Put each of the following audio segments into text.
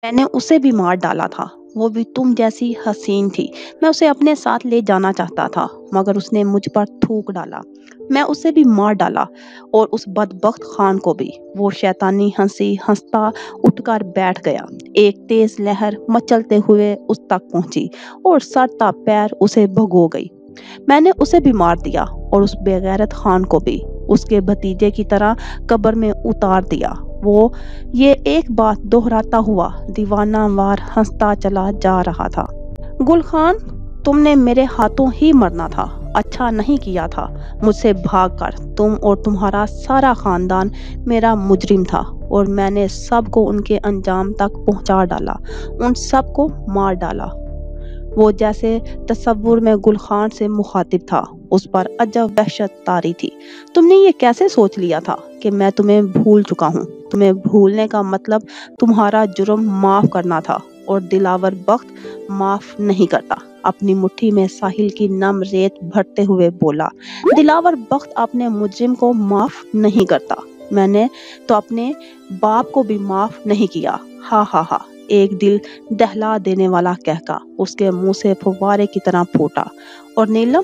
मैंने उसे भी मार डाला था। वो भी तुम जैसी हसीन थी। मैं उसे अपने साथ ले जाना चाहता था, मगर उसने मुझ पर थूक डाला। मैं उसे भी मार डाला और उस बदबख्त खान को भी। वो शैतानी हंसी हंसता उठकर बैठ गया। एक तेज लहर मचलते हुए उस तक पहुंची और सड़ता पैर उसे भगो गई। मैंने उसे भी मार दिया और उस बेगैरत खान को भी उसके भतीजे की तरह कब्र में उतार दिया। वो ये एक बात दोहराता हुआ दीवाना वार हंसता चला जा रहा था। गुल खान, तुमने मेरे हाथों ही मरना था। अच्छा नहीं किया था मुझसे भागकर। तुम और तुम्हारा सारा खानदान मेरा मुजरिम था और मैंने सबको उनके अंजाम तक पहुंचा डाला, उन सबको मार डाला। वो जैसे तसव्वुर में गुल खान से मुखातिब था, उस पर अजब वहशत तारी थी। तुमने ये कैसे सोच लिया था कि मैं तुम्हें भूल चुका हूँ? तुम्हें भूलने का मतलब तुम्हारा जुर्म माफ करना था, और दिलावर बख्त माफ नहीं करता। अपनी मुट्ठी में साहिल की नम रेत भरते हुए बोला, दिलावर बख्त अपने मुजरिम को माफ नहीं करता। मैंने तो अपने बाप को भी माफ नहीं किया। हा हा हा। एक दिल दहला देने वाला कहका उसके मुंह से फुव्वारे की तरह फूटा। और नीलम,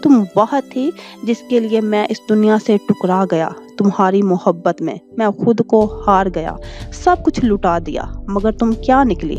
तुम वह थी जिसके लिए मैं इस दुनिया से टुकरा गया। तुम्हारी मोहब्बत में मैं खुद को हार गया, सब कुछ लुटा दिया, मगर तुम क्या निकली?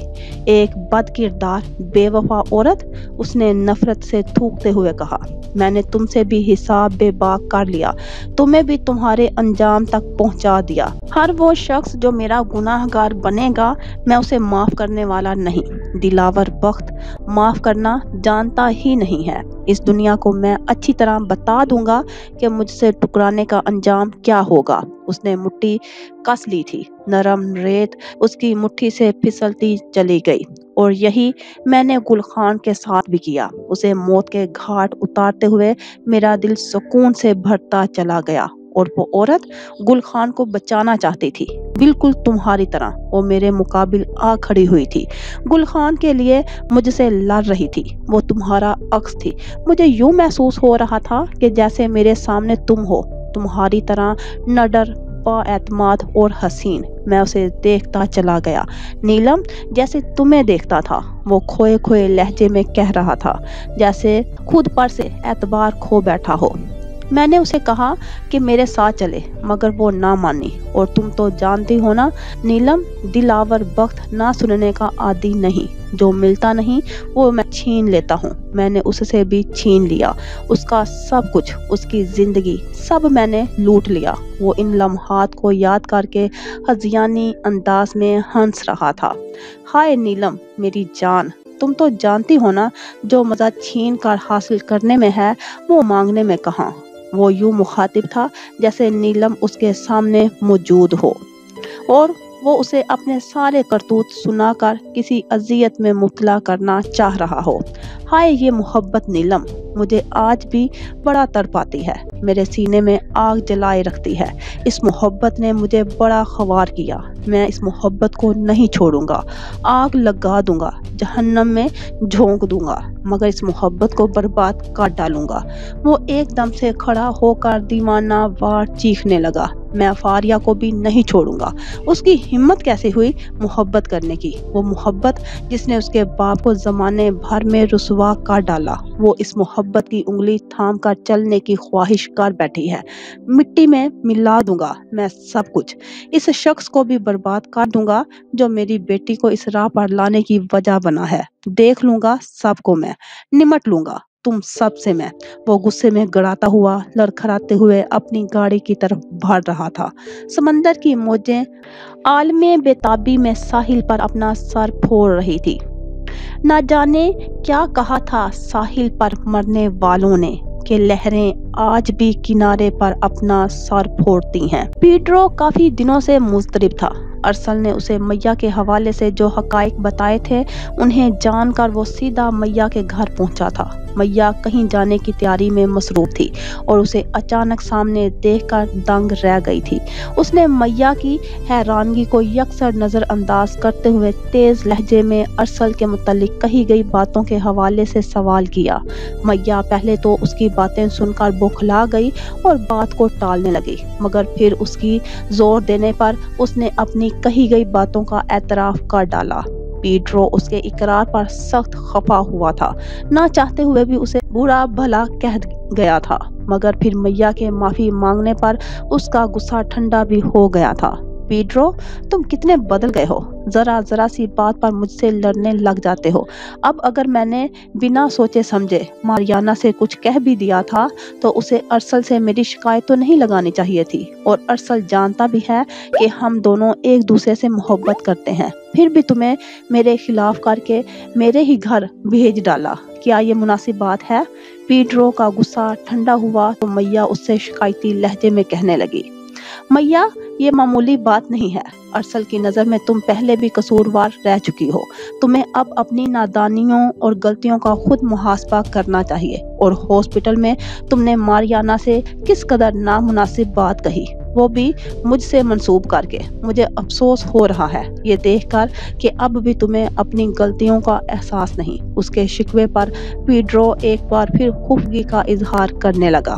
एक बदकिरदार बेवफा औरत। उसने नफरत से थूकते हुए कहा, मैंने तुमसे भी हिसाब बेबाक कर लिया, तुम्हें भी तुम्हारे अंजाम तक पहुंचा दिया। हर वो शख्स जो मेरा गुनाहगार बनेगा, मैं उसे माफ करने वाला नहीं। दिलावर बख्त माफ करना जानता ही नहीं है। इस दुनिया को मैं अच्छी तरह बता दूंगा कि मुझसे टुकराने का अंजाम क्या होगा। उसने मुट्ठी कस ली थी। नरम रेत उसकी मुट्ठी से फिसलती चली गई। और यही मैंने गुल खान के साथ भी किया। उसे मौत के घाट उतारते हुए मेरा दिल सुकून से भरता चला गया। और वो औरत गुल खान को बचाना चाहती थी, बिल्कुल तुम्हारी तरह। वो मेरे मुकाबिल आ खड़ी हुई थी, गुल खान के लिए मुझसे लड़ रही थी। वो तुम्हारा अक्स थी। मुझे यूं महसूस हो रहा था कि जैसे मेरे सामने तुम हो, तुम्हारी तरह नडर, बाएतमाद और हसीन। मैं उसे देखता चला गया, नीलम, जैसे तुम्हें देखता था। वो खोए खोए लहजे में कह रहा था, जैसे खुद पर से एतबार खो बैठा हो। मैंने उसे कहा कि मेरे साथ चले, मगर वो ना मानी। और तुम तो जानती हो ना नीलम, दिलावर बख्त ना सुनने का आदी नहीं। जो मिलता नहीं वो मैं छीन लेता हूँ। मैंने उससे भी छीन लिया, उसका सब कुछ, उसकी जिंदगी, सब मैंने लूट लिया। वो इन लम्हात को याद करके हजियानी अंदाज में हंस रहा था। हाय नीलम, मेरी जान, तुम तो जानती हो ना, जो मजा छीन कर हासिल करने में है, वो मांगने में कहाँ। वो यूं मुखातिब था जैसे नीलम उसके सामने मौजूद हो और वो उसे अपने सारे करतूत सुनाकर किसी अजियत में मुब्तला करना चाह रहा हो। हाय ये मोहब्बत नीलम, मुझे आज भी बड़ा तड़पाती है, मेरे सीने में आग जलाए रखती है। इस मोहब्बत ने मुझे बड़ा ख्वार किया। मैं इस मोहब्बत को नहीं छोड़ूंगा, आग लगा दूंगा, जहन्नम में झोंक दूंगा, मगर इस मोहब्बत को बर्बाद कर डालूंगा। वो एकदम से खड़ा होकर दीवाना वार चीखने लगा, मैं फारिया को भी नहीं छोड़ूंगा। उसकी हिम्मत कैसे हुई मोहब्बत करने की? वो मोहब्बत जिसने उसके बाप को जमाने भर में रुसवा कर डाला। वो इस मोहब्बत की उंगली थाम कर चलने की ख्वाहिश कर बैठी है। मिट्टी में मिला दूंगा मैं सब कुछ। इस शख्स को भी बर्बाद कर दूंगा जो मेरी बेटी को इस राह पर लाने की वजह बना है। देख लूंगा सबको, मैं निमट लूंगा तुम सब से मैं। वो गुस्से में गड़ाता हुआ लड़खड़ाते हुए अपनी गाड़ी की तरफ बढ़ रहा था। समंदर की मौजें आलमे बेताबी में साहिल पर अपना सर फोड़ रही थी। ना जाने क्या कहा था साहिल पर मरने वालों ने कि लहरें आज भी किनारे पर अपना सर फोड़ती हैं। पीड्रो काफी दिनों से मुस्तरिब था। अरसल ने उसे मैया के हवाले से जो हकाइक बताए थे, उन्हें जानकर वो सीधा मैया के घर पहुंचा था। मैया कहीं जाने की तैयारी में मसरूफ थी और उसे अचानक सामने देखकर दंग रह गई थी। उसने मैया की हैरानगी को यकसर नजरअंदाज करते हुए तेज लहजे में अरसल के मुतालिक कही गई बातों के हवाले से सवाल किया। मैया पहले तो उसकी बातें सुनकर बौखला गई और बात को टालने लगी, मगर फिर उसकी जोर देने पर उसने अपनी कही गई बातों का एतराफ कर डाला। पीड्रो उसके इकरार पर सख्त खफा हुआ था, ना चाहते हुए भी उसे बुरा भला कह गया था, मगर फिर मैया के माफी मांगने पर उसका गुस्सा ठंडा भी हो गया था। पीड्रो, तुम कितने बदल गए हो, जरा जरा सी बात पर मुझसे लड़ने लग जाते हो। अब अगर मैंने बिना सोचे समझे मारियाना से कुछ कह भी दिया था तो उसे अरसल से मेरी शिकायत तो नहीं लगानी चाहिए थी, और अरसल जानता भी है कि हम दोनों एक दूसरे से मोहब्बत करते हैं, फिर भी तुम्हें मेरे खिलाफ करके मेरे ही घर भेज डाला। क्या ये मुनासिब बात है? पीड्रो का गुस्सा ठंडा हुआ तो मैया उससे शिकायती लहजे में कहने लगी, मैया, ये मामूली बात नहीं है। अरसल की नज़र में तुम पहले भी कसूरवार रह चुकी हो। तुम्हें अब अपनी नादानियों और गलतियों का खुद मुहासबा करना चाहिए। और हॉस्पिटल में तुमने मारियाना से किस कदर नामुनासिब बात कही, वो भी मुझसे मंसूब करके। मुझे अफसोस हो रहा है ये देखकर कि अब भी तुम्हें अपनी गलतियों का एहसास नहीं। उसके शिकवे पर पीड्रो एक बार फिर खुफगी का इजहार करने लगा।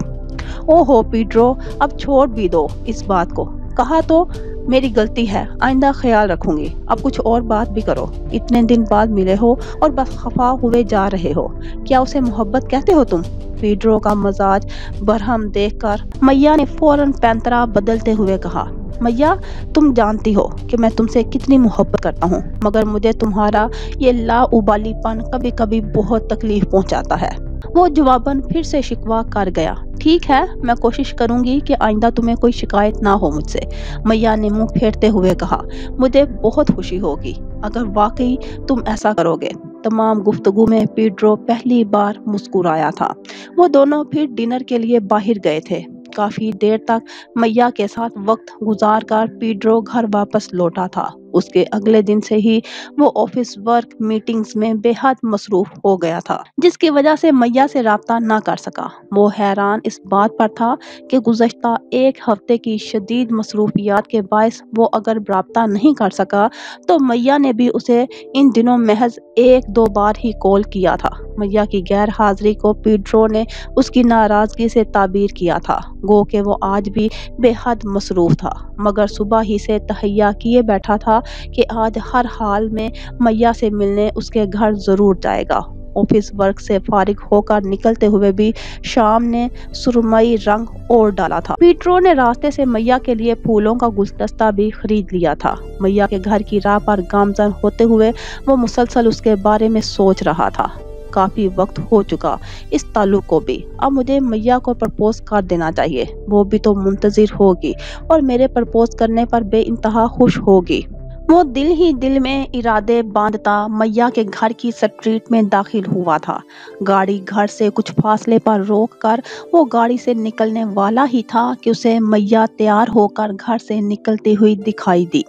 ओहो पीड्रो, अब छोड़ भी दो इस बात को। कहा तो मेरी गलती है, आइंदा ख्याल रखूंगी। अब कुछ और बात भी करो। इतने दिन बाद मिले हो और बस खफा हुए जा रहे हो। क्या उसे मोहब्बत कहते हो तुम? पीड्रो का मजाज बरहम देखकर मैया ने फौरन पैंतरा बदलते हुए कहा, मैया, तुम जानती हो कि मैं तुमसे कितनी मोहब्बत करता हूँ, मगर मुझे तुम्हारा ये लाउबालीपन कभी कभी बहुत तकलीफ पहुँचाता है। वो जवाबन फिर से शिकवा कर गया। ठीक है, मैं कोशिश करूंगी कि आइंदा तुम्हें कोई शिकायत ना हो मुझसे। मैया ने मुंह फेरते हुए कहा, मुझे बहुत खुशी होगी अगर वाकई तुम ऐसा करोगे। तमाम गुफ्तगू में पीड्रो पहली बार मुस्कुराया था। वो दोनों फिर डिनर के लिए बाहर गए थे। काफी देर तक मैया के साथ वक्त गुजार कर पीड्रो घर वापस लौटा था। उसके अगले दिन से ही वो ऑफिस वर्क मीटिंग्स में बेहद मसरूफ हो गया था, जिसकी वजह से मैया से राब्ता ना कर सका। वो हैरान इस बात पर था कि गुज़श्ता एक हफ्ते की शदीद मसरूफियात के बायस वो अगर राब्ता नहीं कर सका तो मैया ने भी उसे इन दिनों महज एक दो बार ही कॉल किया था। मैया की गैर हाजिरी को पीड्रो ने उसकी नाराजगी से ताबीर किया था, गो कि वो आज भी बेहद मसरूफ था, मगर सुबह ही से तहैया किए बैठा था कि आज हर हाल में मैया से मिलने उसके घर जरूर जाएगा। ऑफिस वर्क से फारिग होकर निकलते हुए भी शाम ने सुरमई रंग और डाला था। पीड्रो ने रास्ते से मैया के लिए फूलों का गुलदस्ता भी खरीद लिया था। मैया के घर की राह पर गामजन होते हुए वो मुसलसल उसके बारे में सोच रहा था। काफी वक्त हो चुका इस ताल्लुक को भी। अब मुझे मैया को प्रपोज कर देना चाहिए। वो भी तो मुंतजिर होगी और मेरे प्रपोज करने पर बेइंतहा खुश होगी। वो दिल ही दिल में इरादे बांधता मैया के घर की स्ट्रीट में दाखिल हुआ था। गाड़ी घर से कुछ फासले पर रोककर वो गाड़ी से निकलने वाला ही था कि उसे मैया तैयार होकर घर से निकलती हुई दिखाई दी।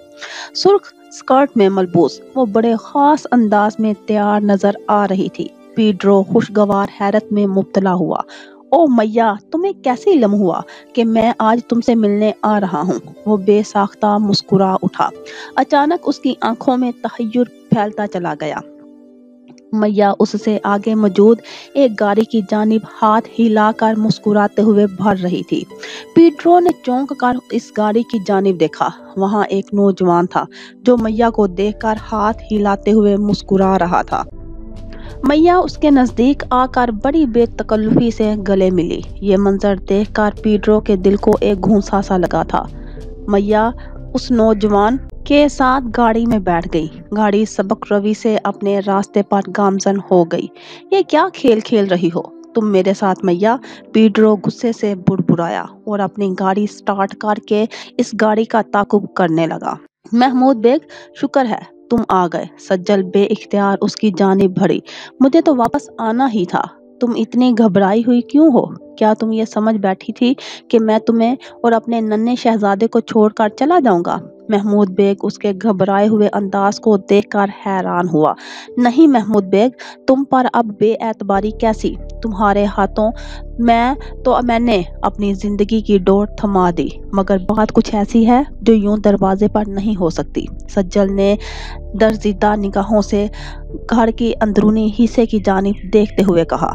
सुर्ख स्कर्ट में मलबूस वो बड़े खास अंदाज में तैयार नजर आ रही थी। पीड्रो खुशगवार हैरत में मुब्तला हुआ। ओ मैया, तुम्हें कैसे इल्म हुआ कि मैं आज तुमसे मिलने आ रहा हूँ? वो बेसाख्ता मुस्कुरा उठा। अचानक उसकी आंखों में तहय्युर फैलता चला गया। मैया उससे आगे मौजूद एक गाड़ी की जानिब हाथ हिलाकर मुस्कुराते हुए भर रही थी। पीड्रो ने चौंक कर इस गाड़ी की जानिब देखा। वहाँ एक नौजवान था जो मैया को देखकर हाथ हिलाते हुए मुस्कुरा रहा था। मैया उसके नजदीक आकर बड़ी बेतकल्लुफी से गले मिली। ये मंजर देखकर पीड्रो के दिल को एक घूंसा सा लगा था। मैया उस नौजवान के साथ गाड़ी में बैठ गई। गाड़ी सबक रवि से अपने रास्ते पर गामजन हो गई। ये क्या खेल खेल रही हो तुम मेरे साथ मैया? पीड्रो गुस्से से बुड़बुड़ाया और अपनी गाड़ी स्टार्ट करके इस गाड़ी का ताकुब करने लगा। महमूद बेग, शुक्र है तुम आ गए। सज्जल बेइख्तियार उसकी जानिब बढ़ी। मुझे तो वापस आना ही था। तुम इतनी घबराई हुई क्यों हो? क्या तुम ये समझ बैठी थी कि मैं तुम्हें और अपने नन्हे शहजादे को छोड़कर चला जाऊंगा? महमूद बेग उसके घबराए हुए अंदाज को देखकर हैरान हुआ। नहीं महमूद बेग, तुम पर अब बेएतबारी कैसी? तुम्हारे हाथों मैंने अपनी जिंदगी की डोर थमा दी, मगर बात कुछ ऐसी है जो यूं दरवाजे पर नहीं हो सकती। सज्जल ने दर्जीदा निगाहों से घर के अंदरूनी हिस्से की जानिब देखते हुए कहा।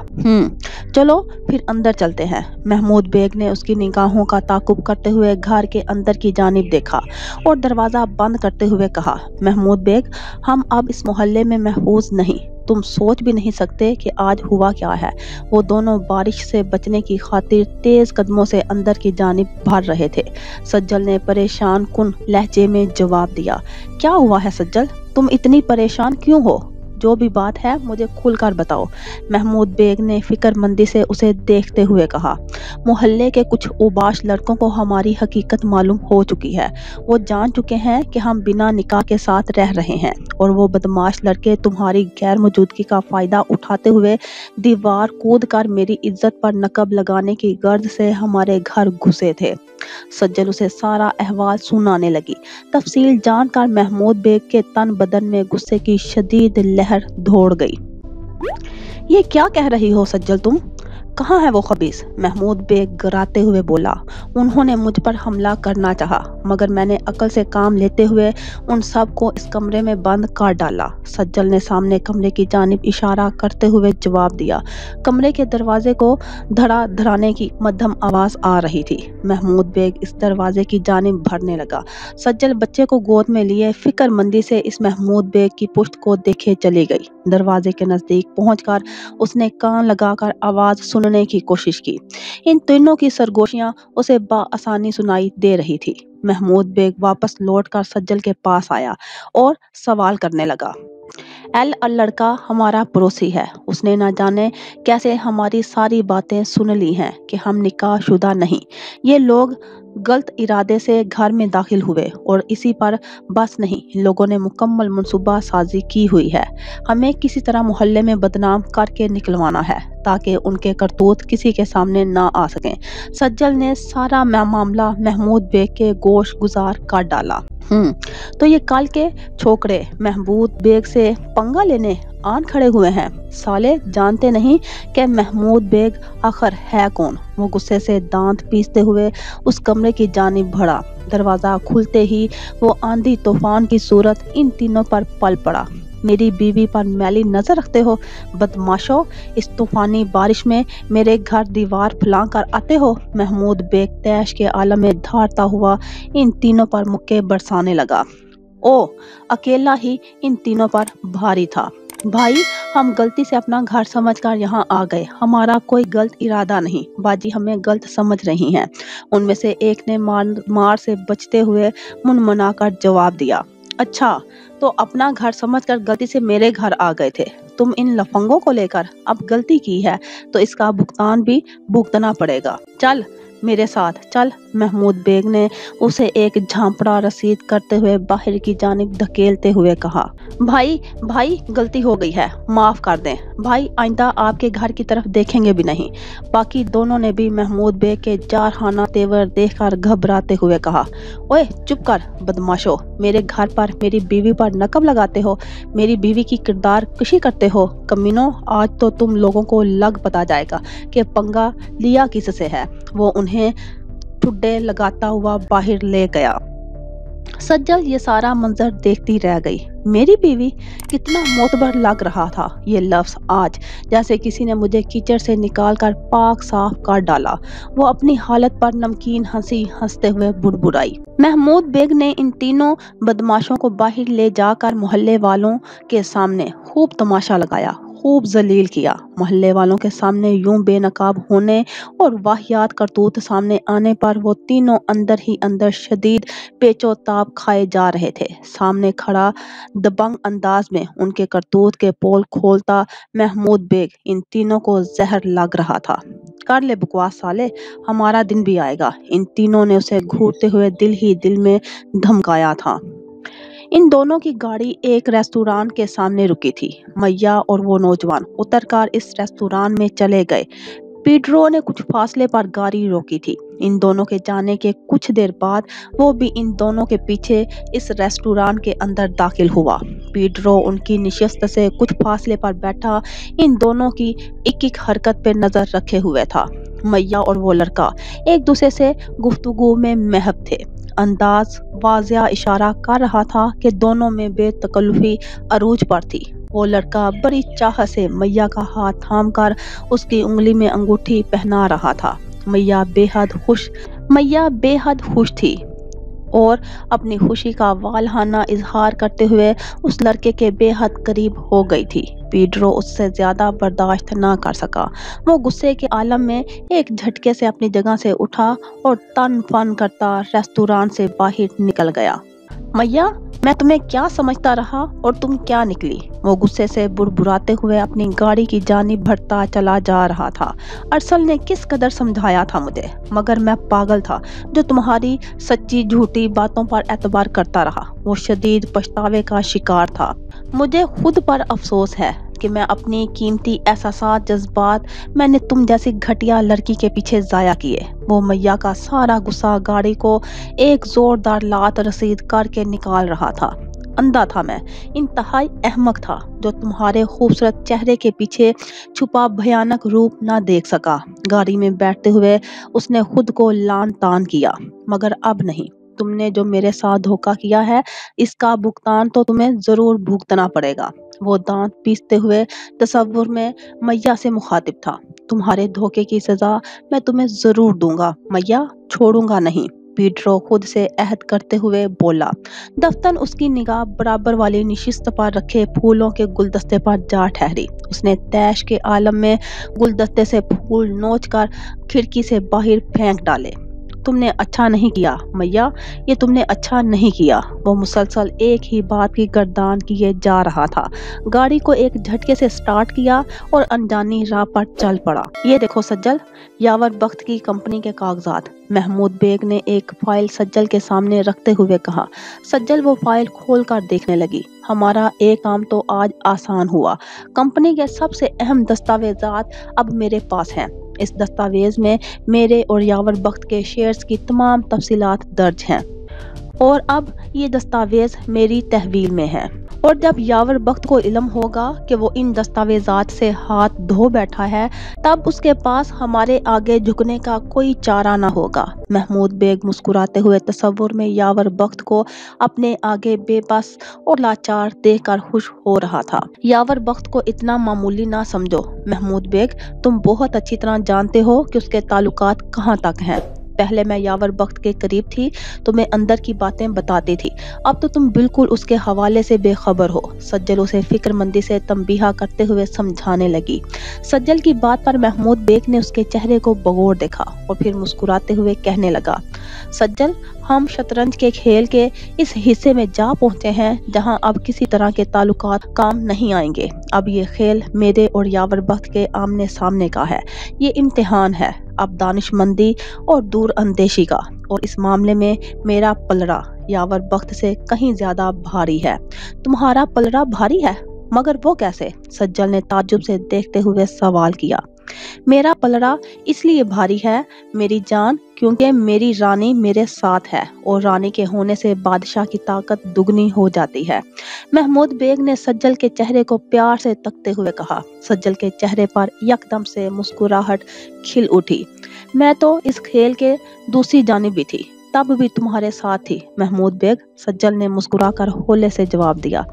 चलो फिर अंदर चलते हैं। महमूद बेग ने उसकी निगाहों का ताकुब करते हुए घर के अंदर की जानिब देखा और दरवाज़ा बंद करते हुए कहा, महमूद बेग, हम अब इस मोहल्ले में महफूज नहीं। तुम सोच भी नहीं सकते कि आज हुआ क्या है। वो दोनों बारिश से बचने की खातिर तेज कदमों से अंदर की जानिब बढ़ रहे थे। सज्जल ने परेशान कुन लहजे में जवाब दिया, क्या हुआ है सज्जल? तुम इतनी परेशान क्यों हो? जो भी बात है मुझे खुलकर बताओ। महमूद बेग ने फिक्रमंदी से उसे देखते हुए कहा। मोहल्ले के कुछ उबाश लड़कों को हमारी हकीकत मालूम हो चुकी है। वो जान चुके हैं कि हम बिना निकाह के साथ रह रहे हैं और वो बदमाश लड़के तुम्हारी गैर मौजूदगी का फायदा उठाते हुए दीवार कूद कर मेरी इज्जत पर नकब लगाने की गर्ज से हमारे घर घुसे थे। सज्जल उसे सारा अहवाल सुनाने लगी। तफसील जानकर महमूद बेग के तन बदन में गुस्से की शदीद लहर दौड़ गई। ये क्या कह रही हो सज्जल तुम? कहाँ है वो खबीस? महमूद बेग गिराते हुए बोला। उन्होंने मुझ पर हमला करना चाहा, मगर मैंने अकल से काम लेते हुए उन सब को इस कमरे में बंद कर डाला। सज्जल ने सामने कमरे की जानिब इशारा करते हुए जवाब दिया। कमरे के दरवाजे को धड़ा धड़ाने की मध्यम आवाज आ रही थी। महमूद बेग इस दरवाजे की जानिब भरने लगा। सज्जल बच्चे को गोद में लिए फिक्रमंदी से इस महमूद बेग की पुश्त को देखे चली गई। दरवाजे के नजदीक पहुंचकर उसने कान लगाकर आवाज सुनने की कोशिश की। इन तीनों की सरगोशियां उसे बआसानी सुनाई दे रही थी। महमूद बेग वापस लौटकर सज्जल के पास आया और सवाल करने लगा। लड़का हमारा पड़ोसी है। उसने ना जाने कैसे हमारी सारी बातें सुन ली हैं कि हम निकाह शुदा नहीं। ये लोग गलत इरादे से घर में दाखिल हुए और इसी पर बस नहीं, लोगों ने मुकम्मल मंसूबा साजी की हुई है। हमें किसी तरह मोहल्ले में बदनाम करके निकलवाना है ताकि उनके करतूत किसी के सामने ना आ सकें। सज्जल ने सारा मामला महमूद बेग के गोश गुजार कर डाला। तो ये कल के छोकरे महमूद बेग से पंगा लेने आन खड़े हुए हैं। साले जानते नहीं कि महमूद बेग आखिर है कौन। वो गुस्से से दांत पीसते हुए उस कमरे की जानिब बढ़ा। दरवाजा खुलते ही वो आंधी तूफान की सूरत इन तीनों पर पल पड़ा। मेरी बीवी पर मैली नजर रखते हो बदमाशो? इस तूफानी बारिश में मेरे घर दीवार फैला कर आते हो? महमूद बेग तैश के आलम में धारता हुआ इन तीनों पर मुक्के बरसाने लगा। ओ, अकेला ही इन तीनों पर भारी था। भाई, हम गलती से अपना घर समझकर यहाँ आ गए। हमारा कोई गलत इरादा नहीं। बाजी हमें गलत समझ रही हैं। उनमें से एक ने मार से बचते हुए मुनमुनाकर जवाब दिया। अच्छा, तो अपना घर समझकर गलती से मेरे घर आ गए थे। तुम इन लफंगों को लेकर अब गलती की है तो इसका भुगतान भी भुगतना पड़ेगा। चल मेरे साथ चल। महमूद बेग ने उसे एक झांपड़ा रसीद करते हुए बाहर की जानिब धकेलते हुए कहा। भाई गलती हो गई है, माफ कर दें भाई, आइंदा आपके घर की तरफ देखेंगे भी नहीं। बाकी दोनों ने भी महमूद बेग के जारहाना तेवर देखकर घबराते हुए कहा। ओए चुप कर बदमाशो, मेरे घर पर मेरी बीवी पर नकब लगाते हो, मेरी बीवी की किरदार कशी करते हो। कमीनों, आज तो तुम लोगों को लग पता जाएगा कि पंगा लिया किससे है। वो उन्हें ठुड्डे लगाता हुआ बाहर ले गया। सज्जल ये सारा मंजर देखती रह गई। मेरी बीवी, कितना मोतबर लग रहा था ये लफ्ज आज, जैसे किसी ने मुझे कीचड़ से निकालकर पाक साफ कर डाला। वो अपनी हालत पर नमकीन हंसी हंसते हुए बुड़बुड़ाई। महमूद बेग ने इन तीनों बदमाशों को बाहर ले जाकर मोहल्ले वालों के सामने खूब तमाशा लगाया, खूब जलील किया। मोहल्ले वालों के सामने यूं बेनकाब होने और वाहियात करतूत सामने आने पर वो तीनों अंदर ही अंदर शदीद पेचोताब खाए जा रहे थे। सामने खड़ा दबंग अंदाज में उनके करतूत के पोल खोलता महमूद बेग इन तीनों को जहर लग रहा था। कर ले बकवास साले, हमारा दिन भी आएगा। इन तीनों ने उसे घूरते हुए दिल ही दिल में धमकाया था। इन दोनों की गाड़ी एक रेस्तुरां के सामने रुकी थी। मैया और वो नौजवान उतरकर इस रेस्तुरां में चले गए। पीडरो ने कुछ फासले पर गाड़ी रोकी थी। इन दोनों के जाने के कुछ देर बाद वो भी इन दोनों के पीछे इस रेस्टोरेंट के अंदर दाखिल हुआ। पीडरो उनकी नशिस्त से कुछ फासले पर बैठा इन दोनों की एक एक हरकत पर नजर रखे हुए था। मैया और वो लड़का एक दूसरे से गुफ्तगू में महब थे। अंदाज वाज़िया इशारा कर रहा था कि दोनों में बेतकल्लुफी अरूज पर थी। वो लड़का बड़ी चाह से मैया का हाथ थाम कर उसकी उंगली में अंगूठी पहना रहा था। मैया बेहद खुश थी और अपनी खुशी का वालहाना इजहार करते हुए उस लड़के के बेहद करीब हो गई थी। पीडरो उससे ज्यादा बर्दाश्त ना कर सका। वो गुस्से के आलम में एक झटके से अपनी जगह से उठा और तन फन करता रेस्टोरेंट से बाहर निकल गया। मैया, मैं तुम्हें क्या समझता रहा और तुम क्या निकली? वो गुस्से से बुड़बुड़ाते हुए अपनी गाड़ी की जानिब बढ़ता चला जा रहा था। अरसल ने किस कदर समझाया था मुझे, मगर मैं पागल था जो तुम्हारी सच्ची झूठी बातों पर एतबार करता रहा। वो शदीद पछतावे का शिकार था। मुझे खुद पर अफसोस है कि मैं अपनी कीमती एहसासात जज्बात मैंने तुम जैसी घटिया लड़की के पीछे जाया किए। वो मैया का सारा गुस्सा गाड़ी को एक जोरदार लात रसीद करके निकाल रहा था। अंधा था मैं, इंतहाई अहमक था जो तुम्हारे खूबसूरत चेहरे के पीछे छुपा भयानक रूप ना देख सका। गाड़ी में बैठते हुए उसने खुद को लान तान किया, मगर अब नहीं। तुमने जो मेरे साथ धोखा किया है, इसका भुगतान तो तुम्हें जरूर भुगतना पड़ेगा। वो दांत पीसते हुए तसव्वुर में मैया से मुखातिब था। तुम्हारे धोखे की सजा मैं तुम्हें जरूर दूंगा मैया, छोड़ूंगा नहीं। पीडरो खुद से अहद करते हुए बोला। दफ्तन उसकी निगाह बराबर वाली निशिस्त पर रखे फूलों के गुलदस्ते पर जा ठहरी। उसने तैश के आलम में गुलदस्ते से फूल नोच कर खिड़की से बाहर फेंक डाले। तुमने अच्छा नहीं किया मैया, ये तुमने अच्छा नहीं किया। वो मुसलसल एक ही बात की गर्दान किए जा रहा था। गाड़ी को एक झटके से स्टार्ट किया और अनजानी राह पर चल पड़ा। ये देखो सज्जल, यावर बख्त की कंपनी के कागजात। महमूद बेग ने एक फाइल सज्जल के सामने रखते हुए कहा। सज्जल वो फाइल खोल कर देखने लगी। हमारा एक काम तो आज आसान हुआ। कंपनी के सबसे अहम दस्तावेजात अब मेरे पास हैं। इस दस्तावेज में मेरे और यावर बख्त के शेयर्स की तमाम तफसीलात दर्ज हैं और अब ये दस्तावेज मेरी तहवील में है। और जब यावर बख्त को इल्म होगा कि वो इन दस्तावेजात से हाथ धो बैठा है, तब उसके पास हमारे आगे झुकने का कोई चारा न होगा। महमूद बेग मुस्कुराते हुए तसव्वुर में यावर बख्त को अपने आगे बेबस और लाचार देखकर खुश हो रहा था। यावर बख्त को इतना मामूली ना समझो महमूद बेग, तुम बहुत अच्छी तरह जानते हो कि उसके ताल्लुकात कहाँ तक हैं। पहले मैं यावर बख्त के करीब थी, तुम्हें अंदर की बातें बताती थी। अब तो तुम बिल्कुल उसके हवाले से बेखबर हो। सज्जल उसे फिक्रमंदी से तंबीहा करते हुए समझाने लगी। सज्जल की बात पर महमूद बेग ने उसके चेहरे को बगौर देखा और फिर मुस्कुराते हुए कहने लगा। सज्जल, हम शतरंज के खेल के इस हिस्से में जा पहुंचे हैं जहां अब किसी तरह के ताल्लुकात काम नहीं आएंगे। अब ये खेल मेरे और यावर बख्त के आमने सामने का है। ये इम्तिहान है अब दानिशमंदी और दूर अंदेशी का, और इस मामले में मेरा पलड़ा यावर बख्त से कहीं ज्यादा भारी है। तुम्हारा पलड़ा भारी है? मगर वो कैसे? सज्जल ने ताज्जुब से देखते हुए सवाल किया। मेरा पलड़ा इसलिए भारी है मेरी जान, क्योंकि मेरी रानी मेरे साथ है और रानी के होने से बादशाह की ताकत दुगनी हो जाती है। महमूद बेग ने सज्जल के चेहरे को प्यार से तकते हुए कहा। सज्जल के चेहरे पर यकदम से मुस्कुराहट खिल उठी। मैं तो इस खेल के दूसरी जानिब भी थी, तब भी तुम्हारे साथ थी महमूद बेग, सज्जल ने मुस्कुराकर होले से जवाब दिया।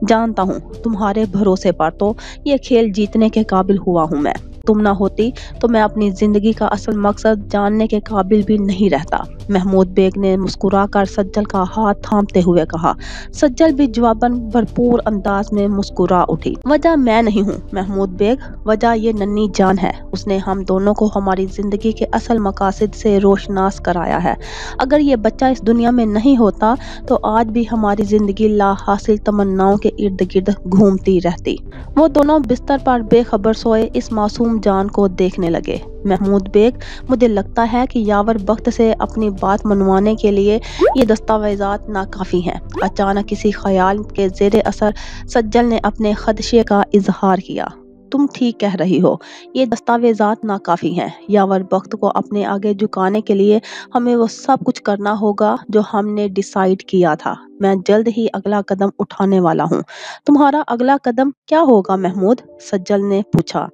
जानता हूँ तुम्हारे भरोसे पर तो ये खेल जीतने के काबिल हुआ हूँ मैं। तुम ना होती तो मैं अपनी जिंदगी का असल मकसद जानने के काबिल भी नहीं रहता। महमूद बेग ने मुस्कुराकर सज्जल का हाथ थामते हुए कहा। सज्जल भी जवाबन भरपूर अंदाज में मुस्कुरा उठी। वजह मैं नहीं हूँ महमूद बेग, वजह ये नन्ही जान है। उसने हम दोनों को हमारी जिंदगी के असल मकासद से रोशनास कराया है। अगर ये बच्चा इस दुनिया में नहीं होता तो आज भी हमारी जिंदगी ला हासिल तमन्नाओं के इर्द गिर्द घूमती रहती। वो दोनों बिस्तर पर बेखबर सोए इस मासूम जान को देखने लगे। महमूद बेग, मुझे लगता है कि यावर बख्त से अपनी बात मनवाने के लिए ये दस्तावेजात नाकाफी हैं। अचानक किसी ख्याल के जेरे असर सज्जल ने अपने खदशे का इजहार किया। تم ٹھیک کہہ رہی ہو، یہ دستاویزات ناکافی ہیں۔ یاور بخت کو اپنے آگے جھکانے کے لیے ہمیں وہ سب کچھ کرنا ہوگا جو ہم نے ڈیسائیڈ کیا تھا۔ میں جلد ہی اگلا قدم اٹھانے والا ہوں۔ تمہارا اگلا قدم کیا ہوگا محمود؟ سجل نے پوچھا۔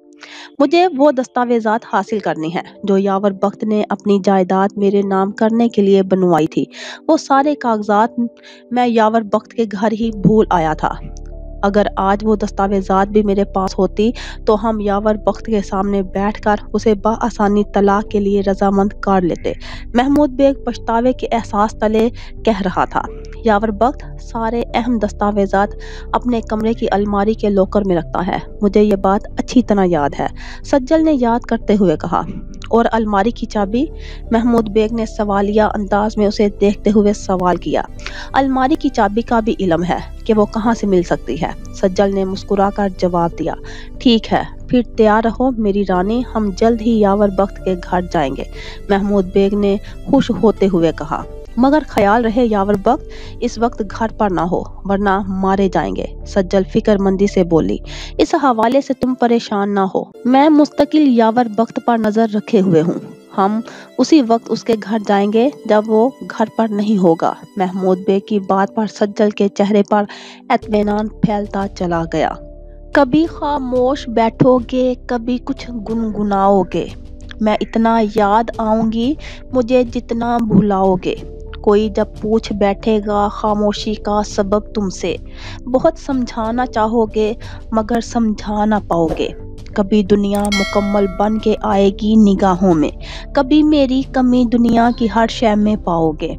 مجھے وہ دستاویزات حاصل کرنی ہیں جو یاور بخت نے اپنی جائیداد میرے نام کرنے کے لیے بنوائی تھی۔ وہ سارے کاغذات میں یاور بخت کے گھر ہی بھول آیا تھا۔ اگر آج وہ دستاویزات بھی میرے پاس ہوتی تو ہم یاور بخت کے سامنے بیٹھ کر اسے بآسانی طلاق کے لیے رضامند کر لیتے۔ محمود بیگ پچھتاوے کے احساس تلے کہہ رہا تھا۔ یاور بخت سارے اہم دستاویزات اپنے کمرے کی الماری کے لاکر میں رکھتا ہے، مجھے یہ بات اچھی طرح یاد ہے، سجل نے یاد کرتے ہوئے کہا۔ اور الماری کی چابی؟ محمود بیگ نے سوالیہ انداز میں اسے دیکھتے ہوئے سوال کیا۔ الماری کی چابی کا بھی علم ہے کہ وہ کہاں سے مل سکتی ہے، سجل نے مسکرا کر جواب دیا۔ ٹھیک ہے، پھر تیار رہو میری رانی، ہم جلد ہی یاور بخت کے گھر جائیں گے، محمود بیگ نے خوش ہوتے ہوئے کہا۔ مگر خیال رہے یاور بخت اس وقت گھر پر نہ ہو ورنہ مارے جائیں گے، سجل فکر مندی سے بولی۔ اس حوالے سے تم پریشان نہ ہو، میں مستقل یاور بخت پر نظر رکھے ہوئے ہوں، ہم اسی وقت اس کے گھر جائیں گے جب وہ گھر پر نہیں ہوگا۔ محمود بیگ کی بات پر سجل کے چہرے پر اطمینان پھیلتا چلا گیا۔ کبھی خاموش بیٹھو گے، کبھی کچھ گنگناؤ گے، میں اتنا یاد آؤں گی مجھے جتنا بھلاؤ گے، کوئی جب پوچھ بیٹھے گا خاموشی کا سبب تم سے، بہت سمجھانا چاہو گے مگر سمجھا نہ پاؤ گے، کبھی دنیا مکمل بن کے آئے گی نگاہوں میں، کبھی میری کمی دنیا کی ہر شے میں پاؤ گے،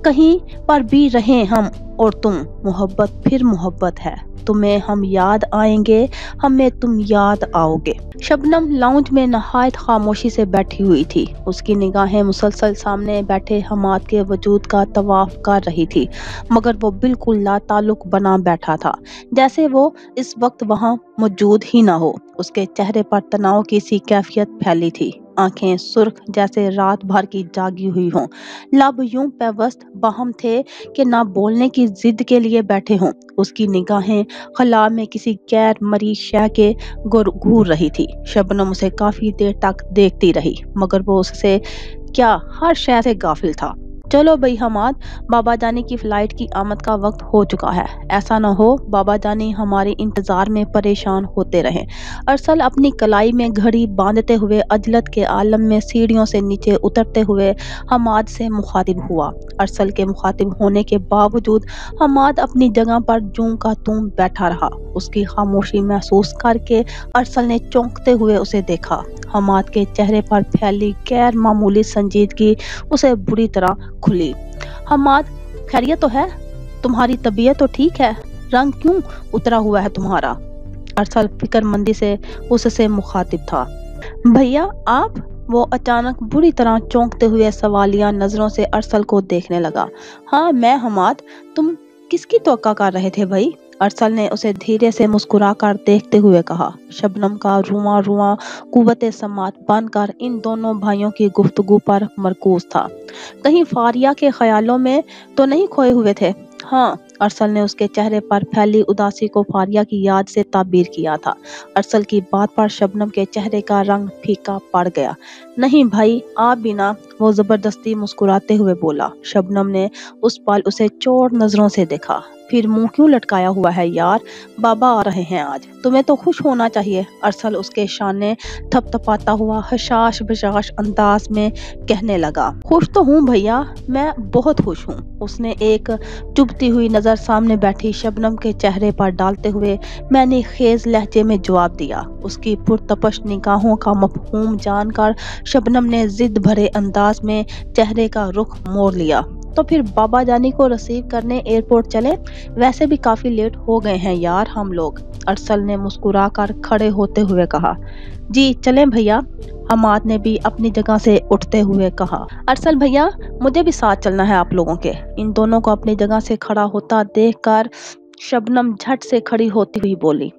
کہیں پر بھی رہیں ہم اور تم، محبت پھر محبت ہے، تمہیں ہم یاد آئیں گے، ہمیں تم یاد آؤ گے۔ شبنم لاؤنج میں نہایت خاموشی سے بیٹھی ہوئی تھی، اس کی نگاہیں مسلسل سامنے بیٹھے حماد کے وجود کا طواف کر رہی تھی، مگر وہ بالکل لا تعلق بنا بیٹھا تھا، جیسے وہ اس وقت وہاں موجود ہی نہ ہو۔ اس کے چہرے پر تناؤ کی سی کیفیت پھیلی تھی، آنکھیں سرخ جیسے رات بھر کی جاگی ہوئی ہوں، لب یوں پیوست باہم تھے کہ نہ بولنے کی ضد کے لیے بیٹھے ہوں، اس کی نگاہیں خلا میں کسی غیر مرئی شے کے گھور رہی تھی۔ شبنم اسے کافی دیر تک دیکھتی رہی، مگر وہ اس سے کیا ہر شے سے غافل تھا۔ چلو بھئی حماد، بابا جانی کی فلائٹ کی آمد کا وقت ہو چکا ہے، ایسا نہ ہو بابا جانی ہمارے انتظار میں پریشان ہوتے رہیں۔ ارسل اپنی کلائی میں گھڑی باندھتے ہوئے عجلت کے عالم میں سیڑھیوں سے نیچے اترتے ہوئے حماد سے مخاطب ہوا۔ ارسل کے مخاطب ہونے کے باوجود حماد اپنی جگہ پر جوں کا توں بیٹھا رہا، اس کی خاموشی محسوس کر کے ارسل نے چونکتے ہوئے اسے دیکھا۔ حماد کے چہرے پر پھیلی غیر معمولی سنجیدگی اسے بری طرح کھلی۔ حماد، خیریت تو ہے؟ تمہاری طبیعت تو ٹھیک ہے؟ رنگ کیوں اترا ہوا ہے تمہارا؟ ارسل فکر مندی سے اس سے مخاطب تھا۔ بھیا آپ؟ وہ اچانک بری طرح چونکتے ہوئے سوالیہ نظروں سے ارسل کو دیکھنے لگا۔ ہاں میں حماد، تم کس کی توقع کر رہے تھے بھائی؟ ارسل نے اسے دھیرے سے مسکرا کر دیکھتے ہوئے کہا۔ شبنم کا رواں رواں قوت سماعت بن کر ان دونوں بھائیوں کی گفتگو پر مرکوز تھا۔ کہیں فاریہ کے خیالوں میں تو نہیں کھوئے ہوئے تھے؟ ہاں، ارسل نے اس کے چہرے پر پھیلی اداسی کو فاریہ کی یاد سے تعبیر کیا تھا۔ ارسل کی بات پر شبنم کے چہرے کا رنگ پھیکا پڑ گیا۔ نہیں بھائی آپ بھی نہ، وہ زبردستی مسکراتے ہوئے بولا۔ شبنم نے اس پل اسے چور نظروں سے دیکھا۔ پھر منہ کیوں لٹکایا ہوا ہے یار، بابا آ رہے ہیں آج، تمہیں تو خوش ہونا چاہیے، ارسل اس کے شانے تھپ تھپاتا ہوا حشاش بشاش انداز میں کہنے لگا۔ خوش تو ہوں بھیا، میں بہت خوش ہوں، اس نے ایک چبھتی ہوئی نظر سامنے بیٹھی شبنم کے چہرے پر ڈالتے ہوئے میں نے خیز لہجے میں جواب دیا۔ اس کی پرتپش نگاہوں کا مفہوم جان کر شبنم نے ضد بھرے انداز میں چہرے کا رخ موڑ لیا۔ تو پھر بابا جانی کو ریسیو کرنے ایئرپورٹ چلے، ویسے بھی کافی لیٹ ہو گئے ہیں یار ہم لوگ، ارسل نے مسکرا کر کھڑے ہوتے ہوئے کہا۔ جی چلیں بھیا، حماد نے بھی اپنی جگہ سے اٹھتے ہوئے کہا۔ ارسل بھیا مجھے بھی ساتھ چلنا ہے آپ لوگوں کے۔ ان دونوں کو اپنی جگہ سے کھڑا ہوتا دیکھ کر شبنم جھٹ سے کھڑی ہوتی ہوئی بولی۔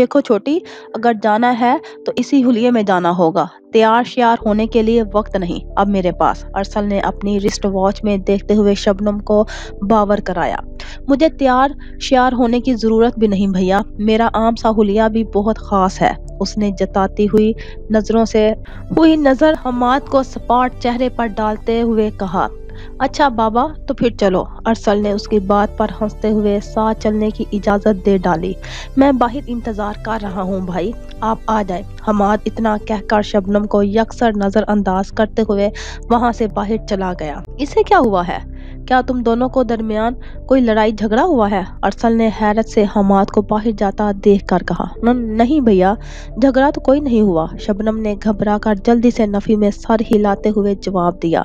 دیکھو چھوٹی، اگر جانا ہے تو اسی حلیے میں جانا ہوگا، تیار شیار ہونے کے لیے وقت نہیں اب میرے پاس۔ ارسل نے اپنی رسٹ واچ میں دیکھتے ہوئے شبنم کو باور کرایا۔ مجھے تیار شیار ہونے کی ضرورت بھی نہیں بھیا، میرا عام سا حلیہ بھی بہت خاص ہے۔ اس نے جتاتی ہوئی نظر حماد کو سپاٹ چہرے پر ڈالتے ہوئے کہا۔ اچھا بابا تو پھر چلو۔ ارسل نے اس کی بات پر ہنستے ہوئے ساتھ چلنے کی اجازت دے ڈالی۔ میں باہر انتظار کر رہا ہوں بھائی، آپ آ جائیں۔ حماد اتنا کہہ کر شبنم کو یکسر نظر انداز کرتے ہوئے وہاں سے باہر چلا گیا۔ اسے کیا ہوا ہے؟ کیا تم دونوں کو درمیان کوئی لڑائی جھگڑا ہوا ہے؟ ارسل نے حیرت سے حماد کو باہر جاتا دیکھ کر کہا۔ نہیں بھیا، جھگڑا تو کوئی نہیں ہوا، شبنم نے گھبرا کر جلدی سے نفی میں سر ہلاتے ہوئے جواب دیا۔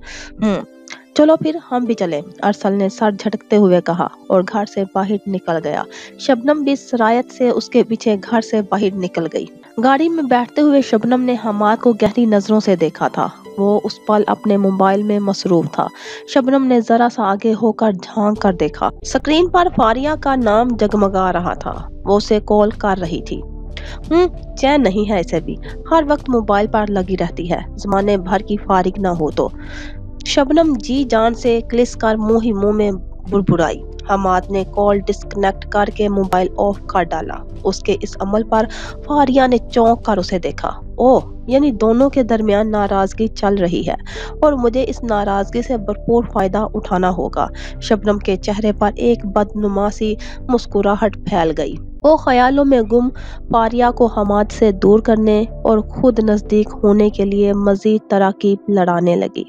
چلو پھر ہم بھی چلیں، ارسل نے سر جھٹکتے ہوئے کہا اور گھر سے باہر نکل گیا۔ شبنم بھی سرایت سے اس کے پیچھے گھر سے باہر نکل گئی۔ گاڑی میں بیٹھتے ہوئے شبنم نے حماد کو گہری نظروں سے دیکھا تھا۔ وہ اس پل اپنے موبائل میں مصروف تھا۔ شبنم نے ذرا سا آگے ہو کر جھانک کر دیکھا۔ اسکرین پر فاریہ کا نام جگمگا رہا تھا۔ وہ اسے کال کر رہی تھی۔ چین نہیں ہے اسے بھی، ہر وقت موبائل پر لگی رہتی ہے، زمانے بھر کی فارغ نہ ہو تو۔ شبنم جی جان سے کلس کر منہ ہی منہ میں بڑبڑائی۔ حماد نے کال ڈسکنیکٹ کر کے موبائل آف کر ڈالا۔ اس کے اس عمل پر فاریہ نے چونک کر اسے دیکھا۔ اوہ، یعنی دونوں کے درمیان ناراضگی چل رہی ہے اور مجھے اس ناراضگی سے بھرپور فائدہ اٹھانا ہوگا۔ شبنم کے چہرے پر ایک بدنما سی مسکراہٹ پھیل گئی۔ وہ خیالوں میں گم فاریہ کو حماد سے دور کرنے اور خود نزدیک ہونے کے لیے مزید تراکیب لڑانے لگی۔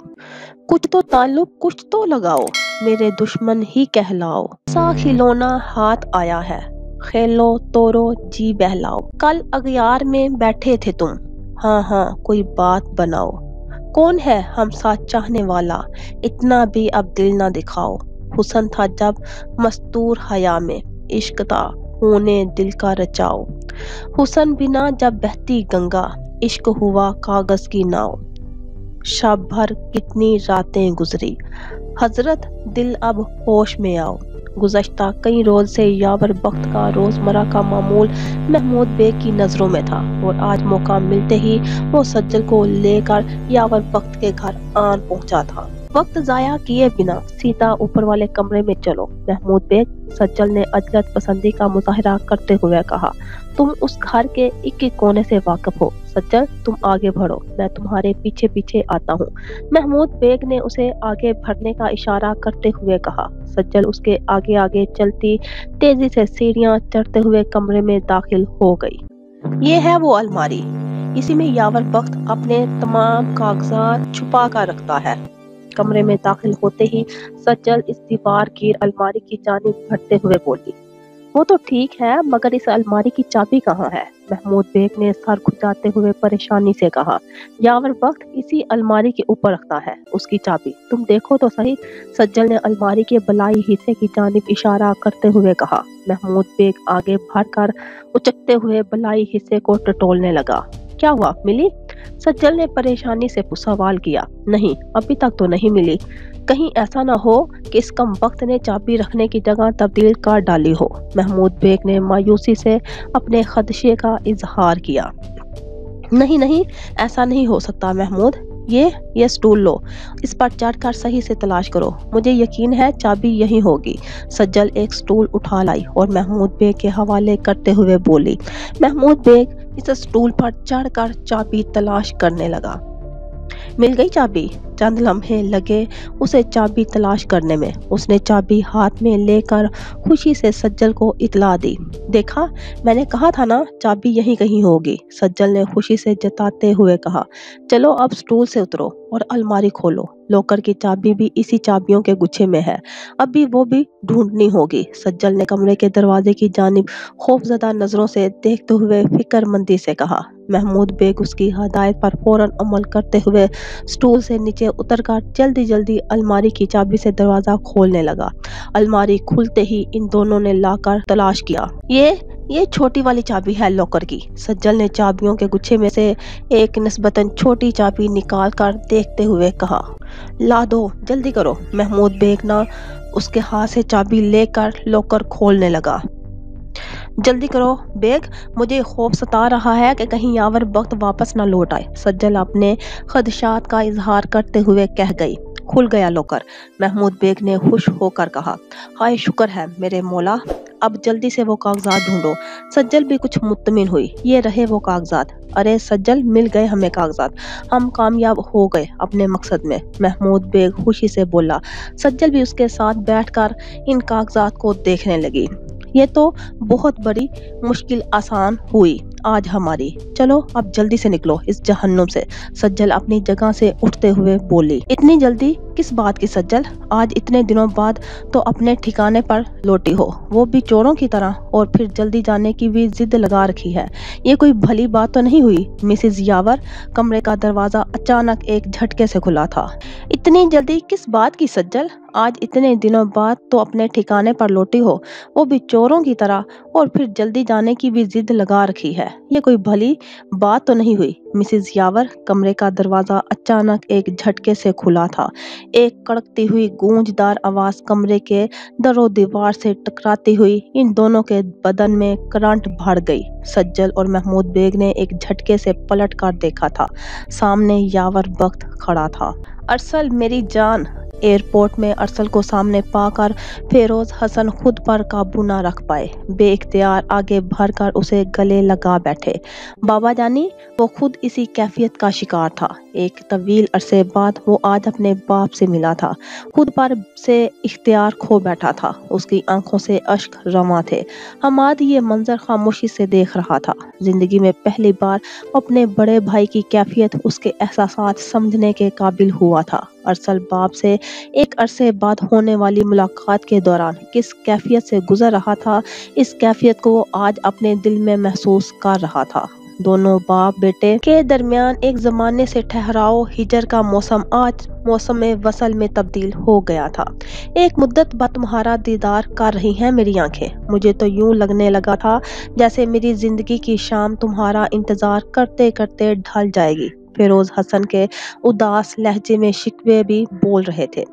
کچھ تو تعلق کچھ تو لگاؤ، میرے دشمن ہی کہلاؤ، سا کھلونا ہاتھ آیا ہے، کھیلو توڑو جی بہلاؤ، کل اغیار میں بیٹھے تھے تم، ہاں کوئی بات بناؤ، کون ہے ہم ساتھ چاہنے والا، اتنا بھی اب دل نہ دکھاؤ، حسن تھا جب مستور حیا میں، عشق تھا ہونے دل کا رچاؤ، حسن بنا جب بہتی گنگا، عشق ہوا کاغذ کی ناؤ، شب بھر کتنی راتیں گزری، حضرت دل اب ہوش میں آؤ، گزشتہ کئی روز سے یاور بخت کا روزمرہ کا معمول محمود بیگ کی نظروں میں تھا اور آج موقع ملتے ہی وہ سجل کو لے کر یاور بخت کے گھر آن پہنچا تھا۔ وقت ضائع کیے بنا سیدھا اوپر والے کمرے میں چلو محمود بیگ، سجل نے عجلت پسندی کا مظاہرہ کرتے ہوئے کہا۔ تم اس گھر کے ایک ایک کونے سے واقف ہو، سجل تم آگے بڑھو، میں تمہارے پیچھے پیچھے آتا ہوں، محمود بیگ نے اسے آگے بڑھنے کا اشارہ کرتے ہوئے کہا۔ سجل اس کے آگے آگے چلتی تیزی سے سیڑھیاں چڑھتے ہوئے کمرے میں داخل ہو گئی۔ یہ ہے وہ الماری، اسی میں یاور بخت اپنے تمام کاغذات چھپا کر رکھتا ہے۔ کمرے میں داخل ہوتے ہی سجل اس دیوار گیر الماری کی جانب بڑھتے ہوئے بولی۔ وہ تو ٹھیک ہے، مگر اس الماری کی چابی کہاں ہے؟ محمود بیگ نے سر کھجاتے ہوئے پریشانی سے کہا۔ یاور بخت اسی الماری کے اوپر رکھتا ہے اس کی چابی، تم دیکھو تو صحیح، سجل نے الماری کے بالائی حصے کی جانب اشارہ کرتے ہوئے کہا۔ محمود بیگ آگے بڑھ کر اچکتے ہوئے بالائی حصے کو ٹٹولنے لگا۔ کیا ہوا، ملی؟ سجل نے پریشانی سے سوال کیا۔ نہیں، ابھی تک تو نہیں ملی، کہیں ایسا نہ ہو کہ اس کم وقت نے چابی رکھنے کی جگہ تبدیل کر ڈالی ہو، محمود بیگ نے مایوسی سے اپنے خدشے کا اظہار کیا۔ نہیں، ایسا نہیں ہو سکتا محمود، یہ سٹول لو، اس پر چڑھ کر صحیح سے تلاش کرو، مجھے یقین ہے چابی یہی ہوگی۔ سجل ایک سٹول اٹھا لائی اور محمود بیگ کے حوالے کرتے ہوئے بولی۔ محمود بیگ اس سٹول پر چڑھ کر چابی تلاش کرنے لگا۔ مل گئی چابی؟ چند لمحے لگے اسے چابی تلاش کرنے میں۔ اس نے چابی ہاتھ میں لے کر خوشی سے سجل کو اطلاع دی۔ دیکھا، میں نے کہا تھا نا چابی یہیں کہیں ہوگی، سجل نے خوشی سے جتاتے ہوئے کہا۔ چلو اب سٹول سے اترو اور الماری کھولو، لاکر کی چابی بھی اسی چابیوں کے گچھے میں ہے، اب بھی وہ بھی ڈھونڈنی ہوگی، سجل نے کمرے کے دروازے کی جانب خوفزدہ نظروں سے دیکھتے ہوئے فکر مندی سے کہا۔ محمود بیگ اس کی ہدایت پر فوراً عمل کرتے ہوئے سٹول سے نیچے اتر کر جلدی الماری کی چابی سے دروازہ کھولنے لگا۔ الماری کھلتے ہی ان دونوں نے لا کر تلاش کیا۔ یہ چھوٹی والی چابی ہے لاکر کی، سجل نے چابیوں کے گچھے میں سے ایک نسبتاً چھوٹی چابی نکال کر دیکھتے ہوئے کہا۔ لا دو، جلدی کرو، محمود بیگ نے اس کے ہاتھ سے چابی لے کر لاکر کھولنے لگا۔ جلدی کرو بیگ، مجھے خوف ستا رہا ہے کہ کہیں یاور بخت واپس نہ لوٹ آئے، سجل اپنے خدشات کا اظہار کرتے ہوئے کہہ گئی۔ کھل گیا لوکر، محمود بیگ نے خوش ہو کر کہا۔ ہائے شکر ہے میرے مولا، اب جلدی سے وہ کاغذات ڈھونڈو۔ سجل بھی کچھ مطمئن ہوئی۔ یہ رہے وہ کاغذات۔ ارے سجل، مل گئے ہمیں کاغذات، ہم کامیاب ہو گئے اپنے مقصد میں، محمود بیگ خوشی سے بولا۔ سجل بھی اس کے ساتھ بیٹھ کر ان کاغذات کو دیکھنے لگی۔ یہ تو بہت بڑی مشکل آسان ہوئی آج ہماری، چلو اب جلدی سے نکلو اس جہنم سے، سجل اپنی جگہ سے اٹھتے ہوئے بولی۔ اتنی جلدی کس بات کی سجل؟ آج اتنے دنوں بعد تو اپنے ٹھکانے پر لوٹی ہو، وہ بھی چوروں کی طرح، اور پھر جلدی جانے کی بھی ضد لگا رکھی ہے، یہ کوئی بھلی بات تو نہیں ہوئی؟ مسز یاور، کمرے کا دروازہ اچانک ایک جھٹکے سے کھلا تھا۔ اتنی جلدی کس بات کی سجل؟ آج اتنے دنوں بعد تو اپنے ٹھکانے پر لوٹی ہو، وہ بھی چوروں کی طرح، اور پھر جلدی جانے کی بھی ضد لگا رکھی ہے، یہ کوئی بھلی بات تو نہیں ہوئی؟ مسز یاور، کمرے کا دروازہ اچانک ایک جھٹکے سے کھلا تھا۔ ایک کڑکتی ہوئی گونجدار آواز کمرے کے در و دیوار سے ٹکراتی ہوئی ان دونوں کے بدن میں کرنٹ بھر گئی۔ سجل اور محمود بیگ نے ایک جھٹکے سے پلٹ کر دیکھا تھا، سامنے یاور بخت کھڑا تھا۔ ارسل میری جان! ایئرپورٹ میں ارسل کو سامنے پا کر فیروز حسن خود پر قابو نہ رکھ پائے، بے اختیار آگے بڑھ کر اسے گلے لگا بیٹھے۔ بابا جانی! وہ خود اسی کیفیت کا شکار تھا۔ ایک طویل عرصے بعد وہ آج اپنے باپ سے ملا تھا، خود پر سے اختیار کھو بیٹھا تھا، اس کی آنکھوں سے اشک رواں تھے۔ حماد یہ منظر خاموشی سے دیکھ رہا تھا۔ زندگی میں پہلی بار اپنے بڑے بھائی کی کیفیت، اس کے احساسات سمجھنے کے قابل ہوا تھا۔ ارسل باپ سے ایک عرصے بعد ہونے والی ملاقات کے دوران کس کیفیت سے گزر رہا تھا، اس کیفیت کو وہ آج اپنے دل میں محسوس کر رہا تھا۔ دونوں باپ بیٹے کے درمیان ایک زمانے سے ٹھہراؤ ہجر کا موسم آج موسم وصل میں تبدیل ہو گیا تھا۔ ایک مدت بعد تمہارا دیدار کر رہی ہیں میری آنکھیں، مجھے تو یوں لگنے لگا تھا جیسے میری زندگی کی شام تمہارا انتظار کرتے کرتے ڈھل جائے گی۔ فیروز حسن کے اداس لہجے میں شکوے بھی بول رہے تھے۔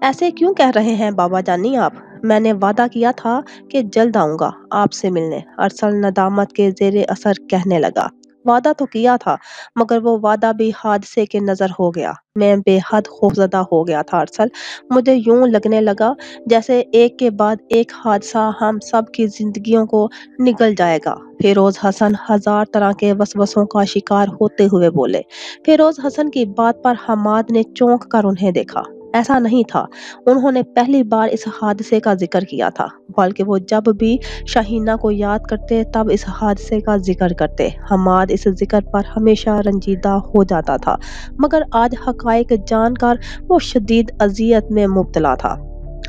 ایسے کیوں کہہ رہے ہیں بابا جانی آپ؟ میں نے وعدہ کیا تھا کہ جلد آؤں گا آپ سے ملنے، ارسل ندامت کے زیر اثر کہنے لگا۔ وعدہ تو کیا تھا، مگر وہ وعدہ بھی حادثے کے نظر ہو گیا۔ میں بے حد خوفزدہ ہو گیا تھا ارسل، مجھے یوں لگنے لگا جیسے ایک کے بعد ایک حادثہ ہم سب کی زندگیوں کو نگل جائے گا۔ فیروز حسن ہزار طرح کے وسوسوں کا شکار ہوتے ہوئے بولے۔ فیروز حسن کی بات پر حماد نے چونک کر انہیں دیکھا۔ ایسا نہیں تھا، انہوں نے پہلی بار اس حادثے کا ذکر کیا تھا، بلکہ وہ جب بھی شاہینہ کو یاد کرتے تب اس حادثے کا ذکر کرتے۔ حماد اس ذکر پر ہمیشہ رنجیدہ ہو جاتا تھا، مگر آج حقائق جان کر وہ شدید اذیت میں مبتلا تھا۔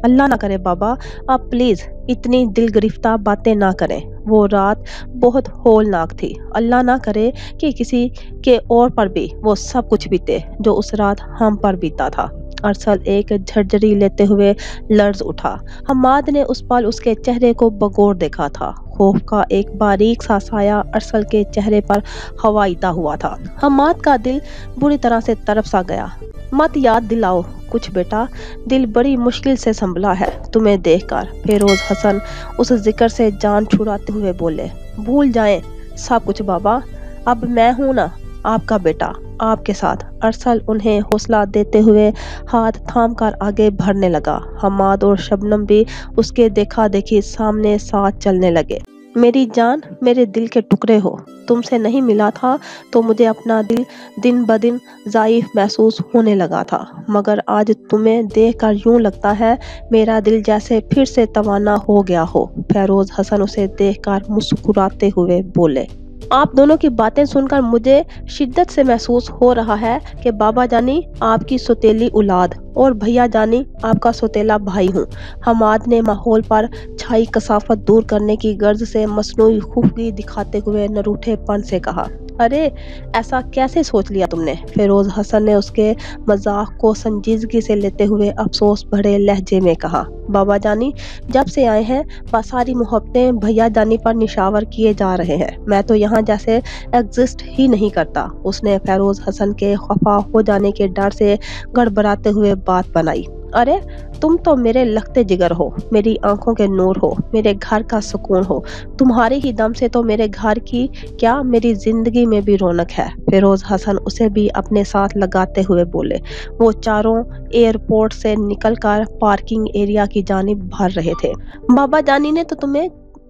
اللہ نہ کرے بابا، آپ پلیز اتنی دل گرفتہ باتیں نہ کریں، وہ رات بہت ہولناک تھی، اللہ نہ کرے کہ کسی کے اور پر بھی وہ سب کچھ بیتے جو اس رات ہم پر بیتا تھا۔ ارسل ایک جھرجھری لیتے ہوئے لرز اٹھا۔ حماد نے اس پل اس کے چہرے کو بغور دیکھا تھا، خوف کا ایک باریک سا سایہ ارسل کے چہرے پر ہوائیتا ہوا تھا۔ حماد کا دل بری طرح سے تڑپ سا گیا۔ مت یاد دلاؤ کچھ بیٹا، دل بڑی مشکل سے سنبھلا ہے تمہیں دیکھ کر، فیروز حسن اس ذکر سے جان چھڑاتے ہوئے بولے۔ بھول جائیں سب کچھ بابا، اب میں ہوں نا آپ کا بیٹا، آپ کے ساتھ۔ ارسل انہیں حوصلہ دیتے ہوئے ہاتھ تھام کر آگے بڑھنے لگا۔ حماد اور شبنم بھی اس کے دیکھا دیکھی سامنے ساتھ چلنے لگے۔ میری جان، میرے دل کے ٹکڑے ہو، تم سے نہیں ملا تھا تو مجھے اپنا دل دن بدن ضعیف محسوس ہونے لگا تھا، مگر آج تمہیں دیکھ کر یوں لگتا ہے میرا دل جیسے پھر سے توانا ہو گیا ہو۔ فیروز حسن اسے دیکھ کر مسکراتے ہوئے بولے۔ آپ دونوں کی باتیں سن کر مجھے شدت سے محسوس ہو رہا ہے کہ بابا جانی آپ کی سوتیلی اولاد اور بھیا جانی آپ کا سوتیلا بھائی ہوں۔ حماد نے ماحول پر چھائی کثافت دور کرنے کی غرض سے مصنوعی خفگی دکھاتے ہوئے نروٹھے پن سے کہا۔ ارے ایسا کیسے سوچ لیا تم نے؟ فیروز حسن نے اس کے مذاق کو سنجیدگی سے لیتے ہوئے افسوس بھرے لہجے میں کہا۔ بابا جانی جب سے آئے ہیں بس ساری محبتیں بھیا جانی پر نشاور کیے جا رہے ہیں، میں تو یہاں جیسے ایگزسٹ ہی نہیں کرتا۔ اس نے فیروز حسن کے خفا ہو جانے کے ڈر سے گڑبڑاتے ہوئے بات بنائی۔ अरे तुम तो मेरे लगते जिगर हो, मेरी आंखों के नूर हो, मेरे घर का सुकून हो। तुम्हारे ही दम से तो मेरे घर की क्या मेरी जिंदगी में भी रौनक है। फिरोज हसन उसे भी अपने साथ लगाते हुए बोले। वो चारों एयरपोर्ट से निकलकर पार्किंग एरिया की जानिब भर रहे थे। बाबा जानी ने तो तुम्हें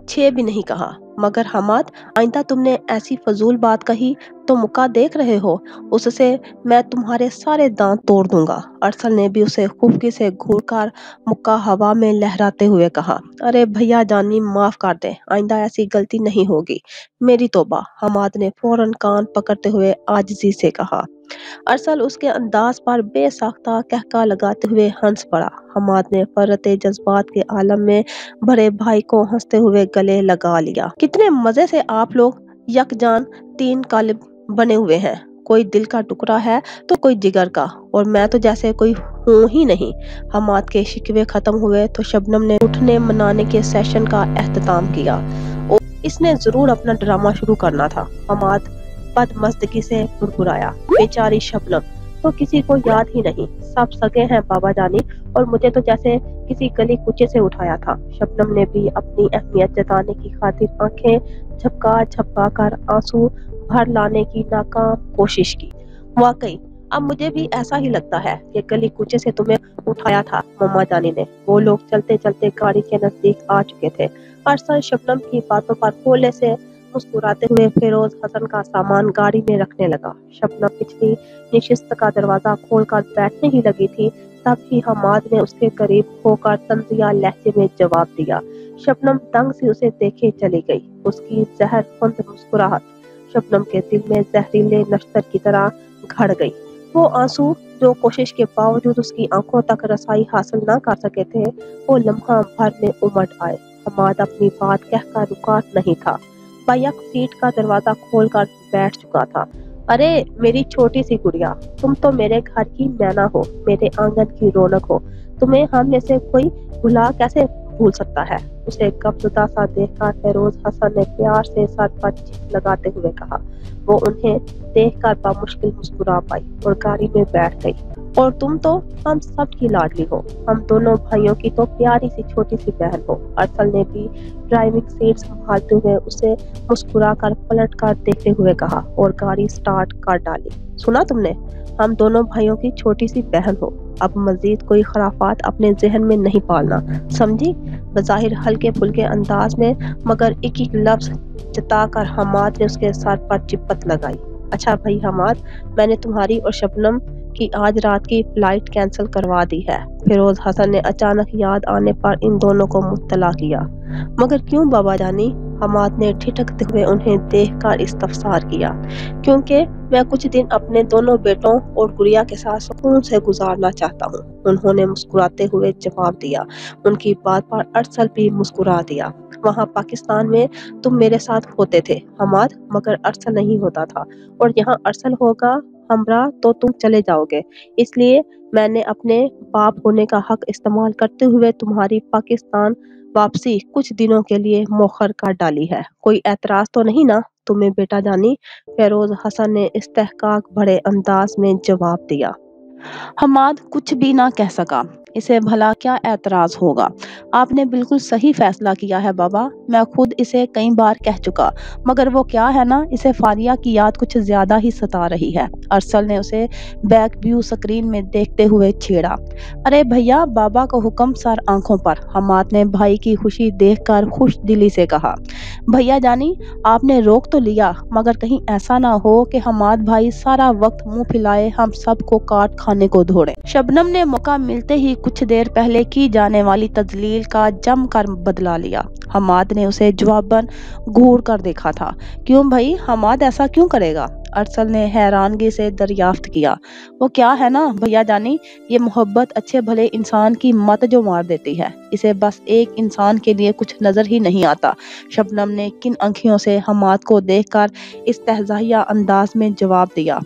छे भी नहीं कहा, मगर हमाद आइंदा तुमने ऐसी फजूल बात कही तो मुक्का देख रहे हो, उससे मैं तुम्हारे सारे दांत तोड़ दूंगा। अरसल ने भी उसे खुफकी से घूरकर मुक्का हवा में लहराते हुए कहा। अरे भैया जानी माफ कर दे, आइंदा ऐसी गलती नहीं होगी, मेरी तौबा। हमाद ने फौरन कान पकड़ते हुए आजिजी से कहा। अरसल उसके अंदाज पर बेसाख्ता कहका लगाते हुए हंस पड़ा। हमाद ने फरते जज्बात के आलम में भरे भाई को हंसते हुए गले लगा लिया। कितने मजे से आप लोग यकजान तीन कालिब बने हुए हैं, कोई दिल का टुकड़ा है तो कोई जिगर का, और मैं तो जैसे कोई हूं ही नहीं। हमाद के शिकवे खत्म हुए तो शबनम ने उठने मनाने के सेशन का एहतमाम किया और इसने जरूर अपना ड्रामा शुरू करना था। हमाद बदमस्तगी से मुस्कुराया। बेचारी शबनम तो किसी को याद ही नहीं, सब सगे हैं बाबा जानी, और मुझे तो जैसे किसी गली कुचे से उठाया था। शबनम ने भी अपनी अहमियत जताने की खातिर आंखें झपका झपका कर आंसू भर लाने की नाकाम कोशिश की। वाकई अब मुझे भी ऐसा ही लगता है कि गली कुचे से तुम्हें उठाया था मम्मा जानी ने। वो लोग चलते चलते गाड़ी के नजदीक आ चुके थे। अरसल शबनम की बातों पर भोले से मुस्कुराते हुए फिरोज हसन का सामान गाड़ी में रखने लगा। शबनम पिछली निशिस्त का दरवाजा खोलकर बैठने ही लगी थी, तब ही हमाद ने उसके करीब होकर तंजिया लहजे में जवाब दिया। शबनम तंग से उसे देखे चली गई। उसकी जहरखुंद मुस्कुराहट शबनम के दिल में जहरीले नश्तर की तरह घड़ गई। वो आंसू जो कोशिश के बावजूद उसकी आंखों तक रसाई हासिल न कर सके थे, वो लम्हा भर में उमड़ आए। हमाद अपनी बात कहकर रुका नहीं था, बायक सीट का दरवाजा खोलकर बैठ चुका था। अरे मेरी छोटी सी गुड़िया, तुम तो मेरे घर की मैना हो, मेरे आंगन की रौनक हो, तुम्हें हम में से कोई भुला कैसे भूल सकता है। उसे गमजुदा सा देखकर फिरोज हसन ने प्यार से सर पर चिप लगाते हुए कहा। वो उन्हें देखकर बामुश्किल मुस्कुरा पाई और गाड़ी में बैठ गई। और तुम तो हम सब की लाडली हो, हम दोनों भाइयों की तो प्यारी सी छोटी सी बहन हो। अरसल ने भी ड्राइविंग सीट संभालते हुए उसे मुस्कुरा कर पलट कर देखते हुए कहा और गाड़ी स्टार्ट कर डाली। सुना तुमने, हम दोनों भाइयों की छोटी सी बहन हो। अब मजीद कोई खराफात अपने जहन में नहीं पालना, समझी। बज़ाहिर हल्के फुल्के अंदाज में मगर एक एक लफ्ज जताकर हमाद ने उसके सर पर चिपत लगाई। अच्छा भाई हमाद, मैंने तुम्हारी और शबनम की आज रात की फ्लाइट कैंसिल करवा दी है। फिरोज हसन ने अचानक याद आने पर इन दोनों को मुत्तला किया। मगर क्यों बाबा जानी? हमाद ने ठिठकते हुए उन्हें देखकर इस्तफसार किया। क्योंकि मैं कुछ दिन अपने दोनों बेटों और गुड़िया के साथ सुकून से गुजारना चाहता हूँ, उन्होंने मुस्कुराते हुए जवाब दिया। उनकी बात पर अरसल भी मुस्कुरा दिया। वहाँ पाकिस्तान में तुम मेरे साथ होते थे हमाद, मगर अरसल नहीं होता था, और यहाँ अरसल होगा हमरा तो तुम चले जाओगे। इसलिए मैंने अपने बाप होने का हक इस्तेमाल करते हुए तुम्हारी पाकिस्तान वापसी कुछ दिनों के लिए मौखर कर डाली है। कोई एतराज तो नहीं ना तुम्हें बेटा जानी? फिरोज हसन ने इस्तेहकाक भरे अंदाज में जवाब दिया। हमाद कुछ भी ना कह सका। इसे भला क्या एतराज होगा? आपने बिल्कुल सही फैसला किया है बाबा, मैं खुद इसे कई बार कह चुका, मगर वो क्या है ना, इसे फारिया की याद कुछ ज्यादा ही सता रही है। अरसल ने उसे बैक व्यू स्क्रीन में देखते हुए छेड़ा। अरे भैया, बाबा को हुक्म सर आंखों पर। हमाद ने भाई की खुशी देखकर खुश दिली से कहा। भैया जानी, आपने रोक तो लिया, मगर कहीं ऐसा ना हो कि हमाद भाई सारा वक्त मुंह फैलाए हम सबको काट खाने को दौड़े। शबनम ने मौका मिलते ही कुछ देर पहले की जाने वाली तजलील का जमकर बदला लिया। हमाद ने उसे जवाबन घूर कर देखा था। क्यों भाई, हमाद ऐसा क्यों करेगा? अरसल ने हैरानगी से दरियाफ्त किया। वो क्या है ना भैया जानी, ये मोहब्बत अच्छे भले इंसान की मत जो मार देती है, इसे बस एक इंसान के लिए कुछ नजर ही नहीं आता। शबनम ने किन आंखियों से हमाद को देखकर इस्तेहज़ाइया अंदाज में जवाब दिया।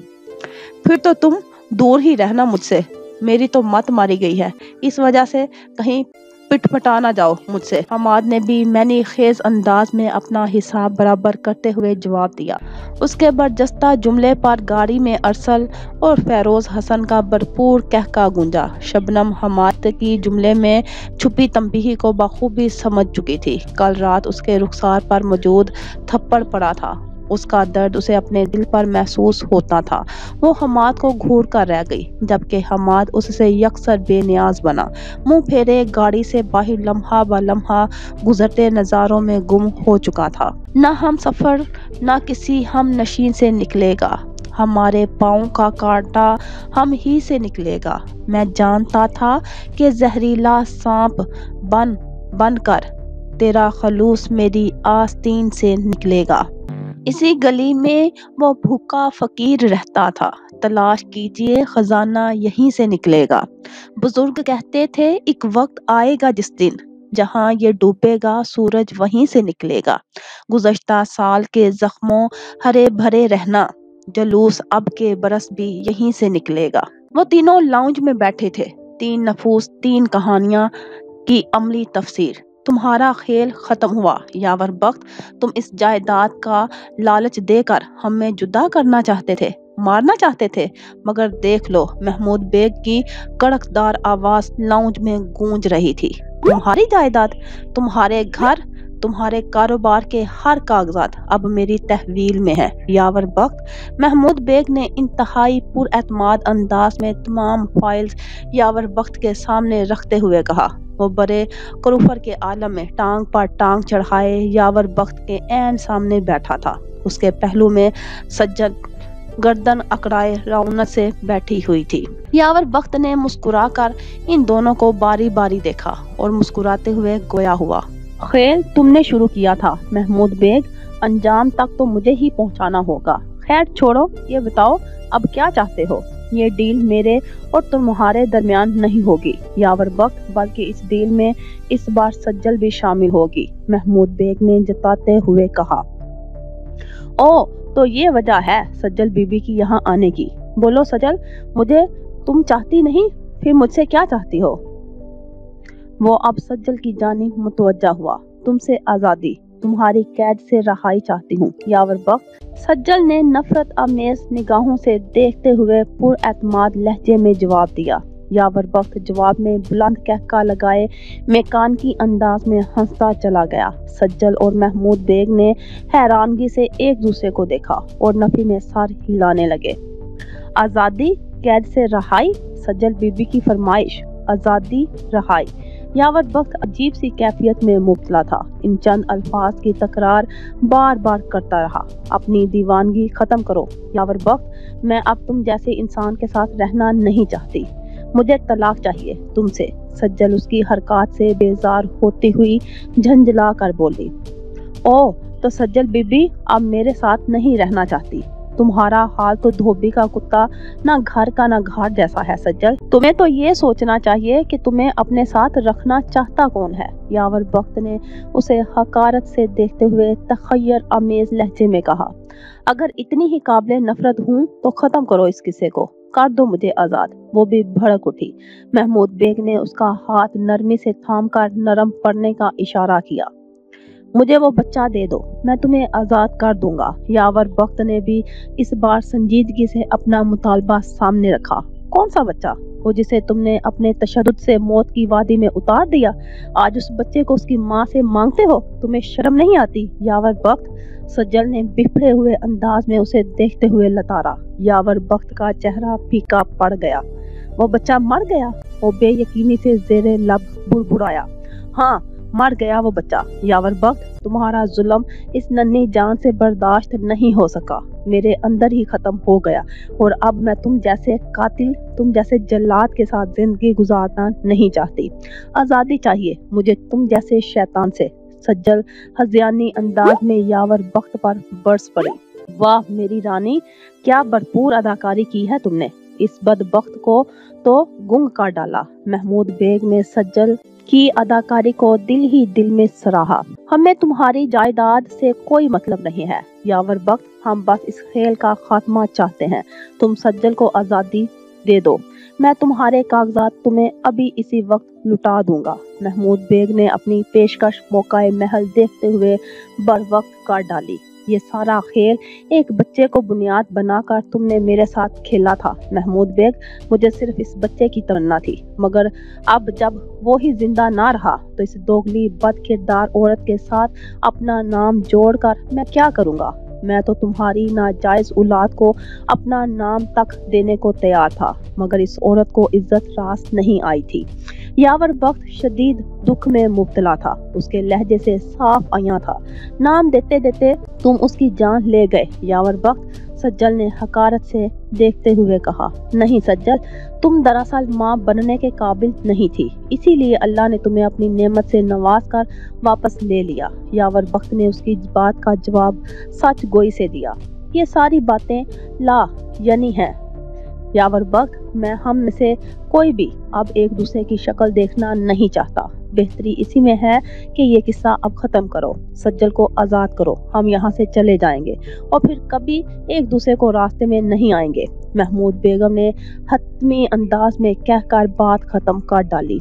फिर तो तुम दूर ही रहना मुझसे, मेरी तो मत मारी गई है, इस वजह से कहीं پٹ پٹا نہ جاؤ مجھ سے۔ حماد نے بھی معنی خیز انداز میں اپنا حساب برابر کرتے ہوئے جواب دیا۔ اس کے برجستہ جملے پر گاڑی میں ارسل اور فیروز حسن کا بھرپور قہقہ گونجا۔ شبنم حماد کی جملے میں چھپی تنبیہ کو بخوبی سمجھ چکی تھی۔ کل رات اس کے رخسار پر موجود تھپڑ پڑا تھا، اس کا درد اسے اپنے دل پر محسوس ہوتا تھا۔ وہ حماد کو گھور کر رہ گئی، جبکہ حماد اس سے یکسر بے نیاز بنا، منہ پھیرے گاڑی سے باہر لمحہ بہ لمحہ گزرتے نظاروں میں گم ہو چکا تھا۔ نہ ہم سفر نہ کسی ہم نشین سے نکلے گا، ہمارے پاؤں کا کانٹا ہم ہی سے نکلے گا۔ میں جانتا تھا کہ زہریلا سانپ بن بن کر تیرا خلوص میری آستین سے نکلے گا۔ اسی گلی میں وہ بھوکا فقیر رہتا تھا، تلاش کیجئے خزانہ یہیں سے نکلے گا۔ بزرگ کہتے تھے ایک وقت آئے گا جس دن، جہاں یہ ڈوبے گا سورج وہیں سے نکلے گا۔ گزشتہ سال کے زخموں ہرے بھرے رہنا، جلوس اب کے برس بھی یہیں سے نکلے گا۔ وہ تینوں لاؤنج میں بیٹھے تھے، تین نفوس، تین کہانیاں کی عملی تفسیر۔ تمہارا کھیل ختم ہوا یاور بخت، تم اس جائیداد کا لالچ دے کر ہمیں جدا کرنا چاہتے تھے، مارنا چاہتے تھے، مگر دیکھ لو۔ محمود بیگ کی کڑکدار آواز لاؤنج میں گونج رہی تھی۔ تمہاری جائیداد، تمہارے گھر، تمہارے کاروبار کے ہر کاغذات اب میری تحویل میں ہے یاور بخت۔ محمود بیگ نے انتہائی پر اعتماد انداز میں تمام فائلز یاور بخت کے سامنے رکھتے ہوئے کہا۔ وہ بڑے کروفر کے عالم میں ٹانگ پر ٹانگ چڑھائے یاور بخت کے عین سامنے بیٹھا تھا۔ اس کے پہلو میں سجل گردن اکڑائے رعونت سے بیٹھی ہوئی تھی۔ یاور بخت نے مسکرا کر ان دونوں کو باری باری دیکھا اور مسکراتے ہوئے گویا ہوا۔ کھیل تم نے شروع کیا تھا محمود بیگ، انجام تک تو مجھے ہی پہنچانا ہوگا۔ خیر چھوڑو، یہ بتاؤ اب کیا چاہتے ہو؟ یہ ڈیل میرے اور تمہارے درمیان نہیں ہوگی یاور بخت، بلکہ اس ڈیل میں اس بار سجل بھی شامل ہوگی، محمود بیگ نے جتاتے ہوئے کہا۔ او تو یہ وجہ ہے سجل بی بی کی یہاں آنے کی؟ بولو سجل، مجھے تم چاہتی نہیں، پھر مجھ سے کیا چاہتی ہو؟ وہ اب سجل کی جانب متوجہ ہوا۔ تم سے آزادی، تمہاری قید سے رہائی چاہتی ہوں یاور بخت، سجل نے نفرت آمیز نگاہوں سے دیکھتے ہوئے پر اعتماد لہجے میں جواب دیا۔ یاور بخت جواب میں بلند قہقہ لگائے میکانیکی انداز میں ہنستا چلا گیا۔ سجل اور محمود بیگ نے حیرانگی سے ایک دوسرے کو دیکھا اور نفی میں سر ہلانے لگے۔ آزادی، قید سے رہائی، سجل بی بی کی فرمائش، آزادی، رہائی۔ یاور بخت عجیب سی کیفیت میں مبتلا تھا، ان چند الفاظ کی تکرار بار بار کرتا رہا۔ اپنی دیوانگی ختم کرو یاور بخت، میں اب تم جیسے انسان کے ساتھ رہنا نہیں چاہتی، مجھے طلاق چاہیے تم سے۔ سجل اس کی حرکات سے بیزار ہوتی ہوئی جھنجھلا کر بولی۔ او تو سجل بی بی اب میرے ساتھ نہیں رہنا چاہتی؟ تمہارا حال تو دھوبی کا کتا، نہ گھر کا نہ گھاٹ جیسا ہے سجل۔ تمہیں تو یہ سوچنا چاہیے کہ تمہیں اپنے ساتھ رکھنا چاہتا کون ہے؟ یاور بخت نے اسے حقارت سے دیکھتے ہوئے تخیر آمیز لہجے میں کہا۔ اگر اتنی ہی قابل نفرت ہوں تو ختم کرو اس قصے کو، کر دو مجھے آزاد۔ وہ بھی بھڑک اٹھی۔ محمود بیگ نے اس کا ہاتھ نرمی سے تھام کر نرم پڑنے کا اشارہ کیا۔ مجھے وہ بچہ دے دو، میں تمہیں آزاد کر دوں گا۔ یاور بخت نے بھی اس بار سنجیدگی سے اپنا مطالبہ سامنے رکھا۔ کون سا بچہ؟ وہ جسے تم نے اپنے تشدد سے موت کی وادی میں اتار دیا، آج اس بچے کو اس کی ماں سے مانگتے ہو؟ تمہیں شرم نہیں آتی یاور بخت؟ سجل نے بفڑے ہوئے انداز میں اسے دیکھتے ہوئے لتارا۔ یاور بخت کا چہرہ پھیکا پڑ گیا۔ وہ بچہ مر گیا؟ وہ بے یقینی سے زیر لب بڑبڑایا۔ ہاں مر گیا وہ بچہ یاور بخت، تمہارا ظلم اس ننھی جان سے برداشت نہیں ہو سکا، میرے اندر ہی ختم ہو گیا، اور اب میں تم جیسے قاتل، تم جیسے جلاد کے ساتھ زندگی گزارنا نہیں چاہتی۔ آزادی چاہیے مجھے تم جیسے شیطان سے۔ سجل ہذیانی انداز میں یاور بخت پر برس پڑی۔ واہ میری رانی، کیا بھرپور اداکاری کی ہے تم نے، اس بدبخت کو تو گنگ کر ڈالا۔ محمود بیگ نے سجل کی اداکاری کو دل ہی دل میں سراہا۔ ہمیں تمہاری جائیداد سے کوئی مطلب نہیں ہے یاور بخت، ہم بس اس کھیل کا خاتمہ چاہتے ہیں۔ تم سجل کو آزادی دے دو، میں تمہارے کاغذات تمہیں ابھی اسی وقت لٹا دوں گا۔ محمود بیگ نے اپنی پیشکش موقع محل دیکھتے ہوئے بر وقت کر ڈالی۔ یہ سارا کھیل ایک بچے کو بنیاد بنا کر تم نے میرے ساتھ کھیلا تھا محمود بیگ، مجھے صرف اس بچے کی تمنا تھی، مگر اب جب وہی زندہ نہ رہا تو اس دوگلی بد کردار عورت کے ساتھ اپنا نام جوڑ کر میں کیا کروں گا؟ میں تو تمہاری ناجائز اولاد کو اپنا نام تک دینے کو تیار تھا، مگر اس عورت کو عزت راست نہیں آئی تھی۔ یاور بخت شدید دکھ میں مبتلا تھا، اس کے لہجے سے صاف آیا تھا۔ نام دیتے دیتے تم اس کی جان لے گئے یاور بخت، سجل نے حقارت سے دیکھتے ہوئے کہا۔ نہیں سجل، تم دراصل ماں بننے کے قابل نہیں تھی، اسی لیے اللہ نے تمہیں اپنی نعمت سے نواز کر واپس لے لیا۔ یاور بخت نے اس کی بات کا جواب سچ گوئی سے دیا۔ یہ ساری باتیں لا یعنی ہیں یاور بخت، میں ہم میں سے کوئی بھی اب ایک دوسرے کی شکل دیکھنا نہیں چاہتا۔ بہتری اسی میں ہے کہ یہ قصہ اب ختم کرو، سجل کو آزاد کرو، ہم یہاں سے چلے جائیں گے اور پھر کبھی ایک دوسرے کو راستے میں نہیں آئیں گے۔ محمود بیگم نے حتمی انداز میں کہہ کر بات ختم کر ڈالی۔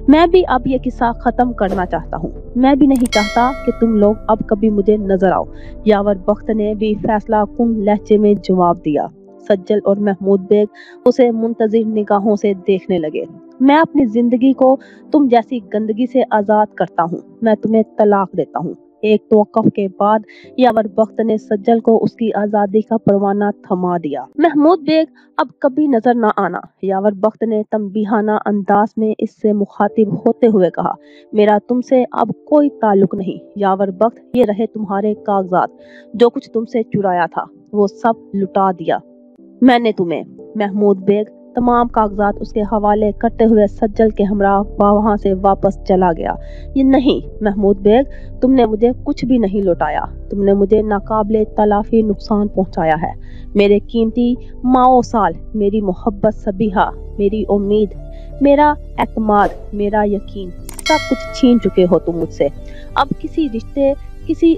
میں بھی اب یہ قصہ ختم کرنا چاہتا ہوں، میں بھی نہیں چاہتا کہ تم لوگ اب کبھی مجھے نظر آؤ، یاور بخت نے بھی فیصلہ کن لہجے میں جواب دیا۔ سجل اور محمود بیگ اسے منتظر نگاہوں سے دیکھنے لگے۔ میں اپنی زندگی کو تم جیسی گندگی سے آزاد کرتا ہوں، میں تمہیں طلاق دیتا ہوں۔ ایک توقف کے بعد یاور بخت نے سجل کو اس کی آزادی کا پروانہ تھما دیا۔ محمود بیگ اب کبھی نظر نہ آنا، یاور بخت نے تنبیہانہ انداز میں اس سے مخاطب ہوتے ہوئے کہا۔ میرا تم سے اب کوئی تعلق نہیں یاور بخت، یہ رہے تمہارے کاغذات، جو کچھ تم سے چرایا تھا وہ سب لٹا دیا میں نے تمہیں۔ محمود بیگ تمام کاغذات اس کے حوالے کرتے ہوئے سجل کے ہمراہ وہاں سے واپس چلا گیا۔ یہ نہیں محمود بیگ، تم نے مجھے کچھ بھی نہیں لوٹایا، تم نے مجھے ناقابل تلافی نقصان پہنچایا ہے۔ میرے قیمتی ماؤں سال، میری محبت سبیحہ، میری امید، میرا اعتماد، میرا یقین، سب کچھ چھین چکے ہو تم مجھ سے۔ اب کسی رشتے، کسی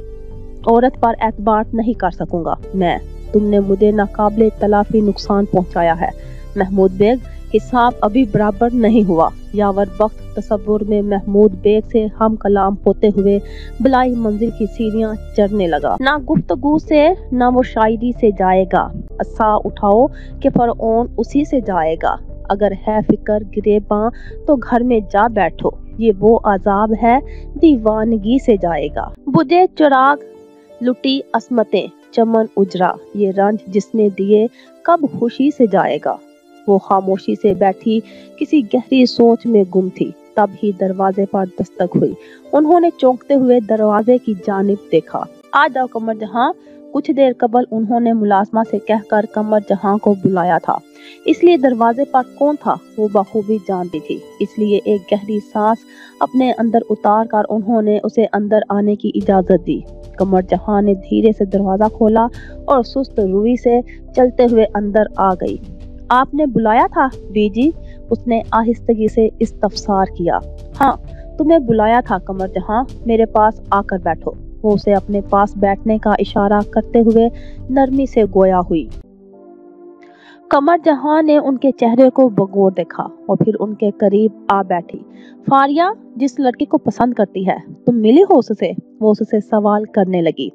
عورت پر اعتبار نہیں کر سکوں گا میں، تم نے مجھے ناقابل تلافی نقصان پہنچایا ہے۔ محمود بیگ، حساب ابھی برابر نہیں ہوا۔ یاور بخت تصور میں محمود بیگ سے ہم کلام ہوتے ہوئے بلائی منزل کی سیڑھیاں چڑھنے لگا۔ نہ گفتگو سے نہ وہ شاعری سے جائے گا، عصا اٹھاؤ کہ فرعون اسی سے جائے گا۔ اگر ہے فکر گریباں تو گھر میں جا بیٹھو، یہ وہ عذاب ہے دیوانگی سے جائے گا۔ بجھے چراغ لٹی عصمتیں چمن اجرا، یہ رنج جس نے دیے کب خوشی سے جائے گا۔ وہ خاموشی سے بیٹھی کسی گہری سوچ میں گم تھی، تب ہی دروازے پر دستک ہوئی۔ انہوں نے چونکتے ہوئے دروازے کی جانب دیکھا۔ آ جاؤ قمر جہاں، کچھ دیر قبل انہوں نے ملازمہ سے کہہ کر قمر جہاں کو بلایا تھا، اس لیے دروازے پر کون تھا وہ بخوبی جانتی تھی، اس لیے ایک گہری سانس اپنے اندر اتار کر انہوں نے اسے اندر آنے کی اجازت دی۔ قمر جہاں نے دھیرے سے دروازہ کھولا اور سست روی سے چلتے ہوئے اندر آ گئی۔ آپ نے بلایا تھا بی جی؟ اس نے آہستگی سے استفسار کیا۔ ہاں تمہیں بلایا تھا قمر جہاں، میرے پاس آ کر بیٹھو۔ وہ اسے اپنے پاس بیٹھنے کا اشارہ کرتے ہوئے نرمی سے گویا ہوئی۔ قمر جہاں نے ان کے چہرے کو بغور دیکھا اور پھر ان کے قریب آ بیٹھی۔ فاریہ جس لڑکی کو پسند کرتی ہے، تم ملی ہو اس سے؟ وہ اس سے سوال کرنے لگی۔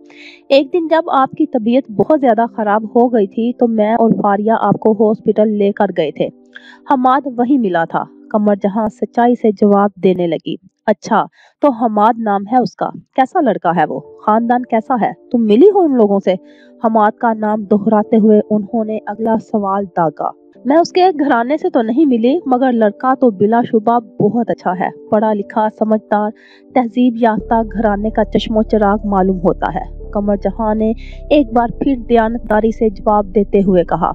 ایک دن جب آپ کی طبیعت بہت زیادہ خراب ہو گئی تھی تو میں اور فاریہ آپ کو ہاسپٹل لے کر گئے تھے، حماد وہیں ملا تھا۔ قمر جہاں سچائی سے جواب دینے لگی۔ اچھا تو حماد نام ہے اس کا، کیسا لڑکا ہے وہ، خاندان کیسا ہے، تم ملی ہو ان لوگوں سے؟ حماد کا نام دہراتے ہوئے انہوں نے اگلا سوال داغا۔ میں اس کے گھرانے سے تو نہیں ملی، مگر لڑکا تو بلا شبہ بہت اچھا ہے، پڑھا لکھا، سمجھدار، تہذیب یافتہ گھرانے کا چشم و چراغ معلوم ہوتا ہے۔ قمر جہاں نے ایک بار پھر دیانتداری سے جواب دیتے ہوئے کہا۔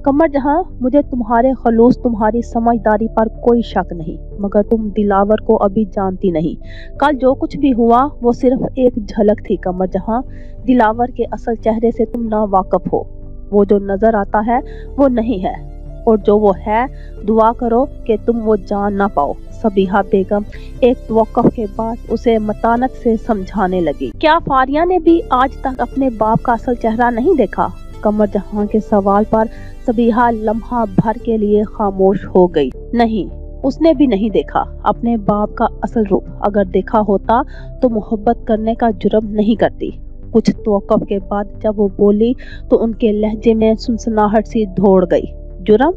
قمر جہاں، مجھے تمہارے خلوص، تمہاری سمجھداری پر کوئی شک نہیں، مگر تم دلاور کو ابھی جانتی نہیں۔ کل جو کچھ بھی ہوا وہ صرف ایک جھلک تھی قمر جہاں، دلاور کے اصل چہرے سے تم نا واقف ہو۔ وہ جو نظر آتا ہے وہ نہیں ہے، اور جو وہ ہے دعا کرو کہ تم وہ جان نہ پاؤ۔ سبیحہ بیگم ایک توقف کے بعد اسے متانت سے سمجھانے لگی۔ کیا فاریہ نے بھی آج تک اپنے باپ کا اصل چہرہ نہیں دیکھا؟ قمر جہاں کے سوال پر سبیحہ لمحہ بھر کے لیے خاموش ہو گئی۔ نہیں، उसने भी नहीं देखा अपने बाप का असल रूप। अगर देखा होता तो मोहब्बत करने का जुर्म नहीं करती। कुछ तवक्कुफ के बाद जब वो बोली तो उनके लहजे में सुनसनाहट सी दौड़ गई। जुर्म?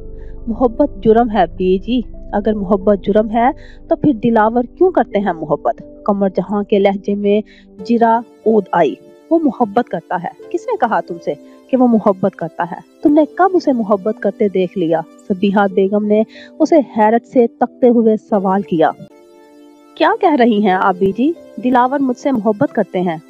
मोहब्बत जुर्म है बीजी। अगर मोहब्बत जुर्म है तो फिर दिलावर क्यों करते हैं मोहब्बत? कमर जहां के लहजे में जिरा ऊद आई। वो मोहब्बत करता है? किसने कहा तुमसे कि वो मोहब्बत करता है? तुमने कब उसे मोहब्बत करते देख लिया? सबीहा बेगम ने उसे हैरत से तकते हुए सवाल किया। क्या कह रही हैं आप बीजी? दिलावर मुझसे मोहब्बत करते हैं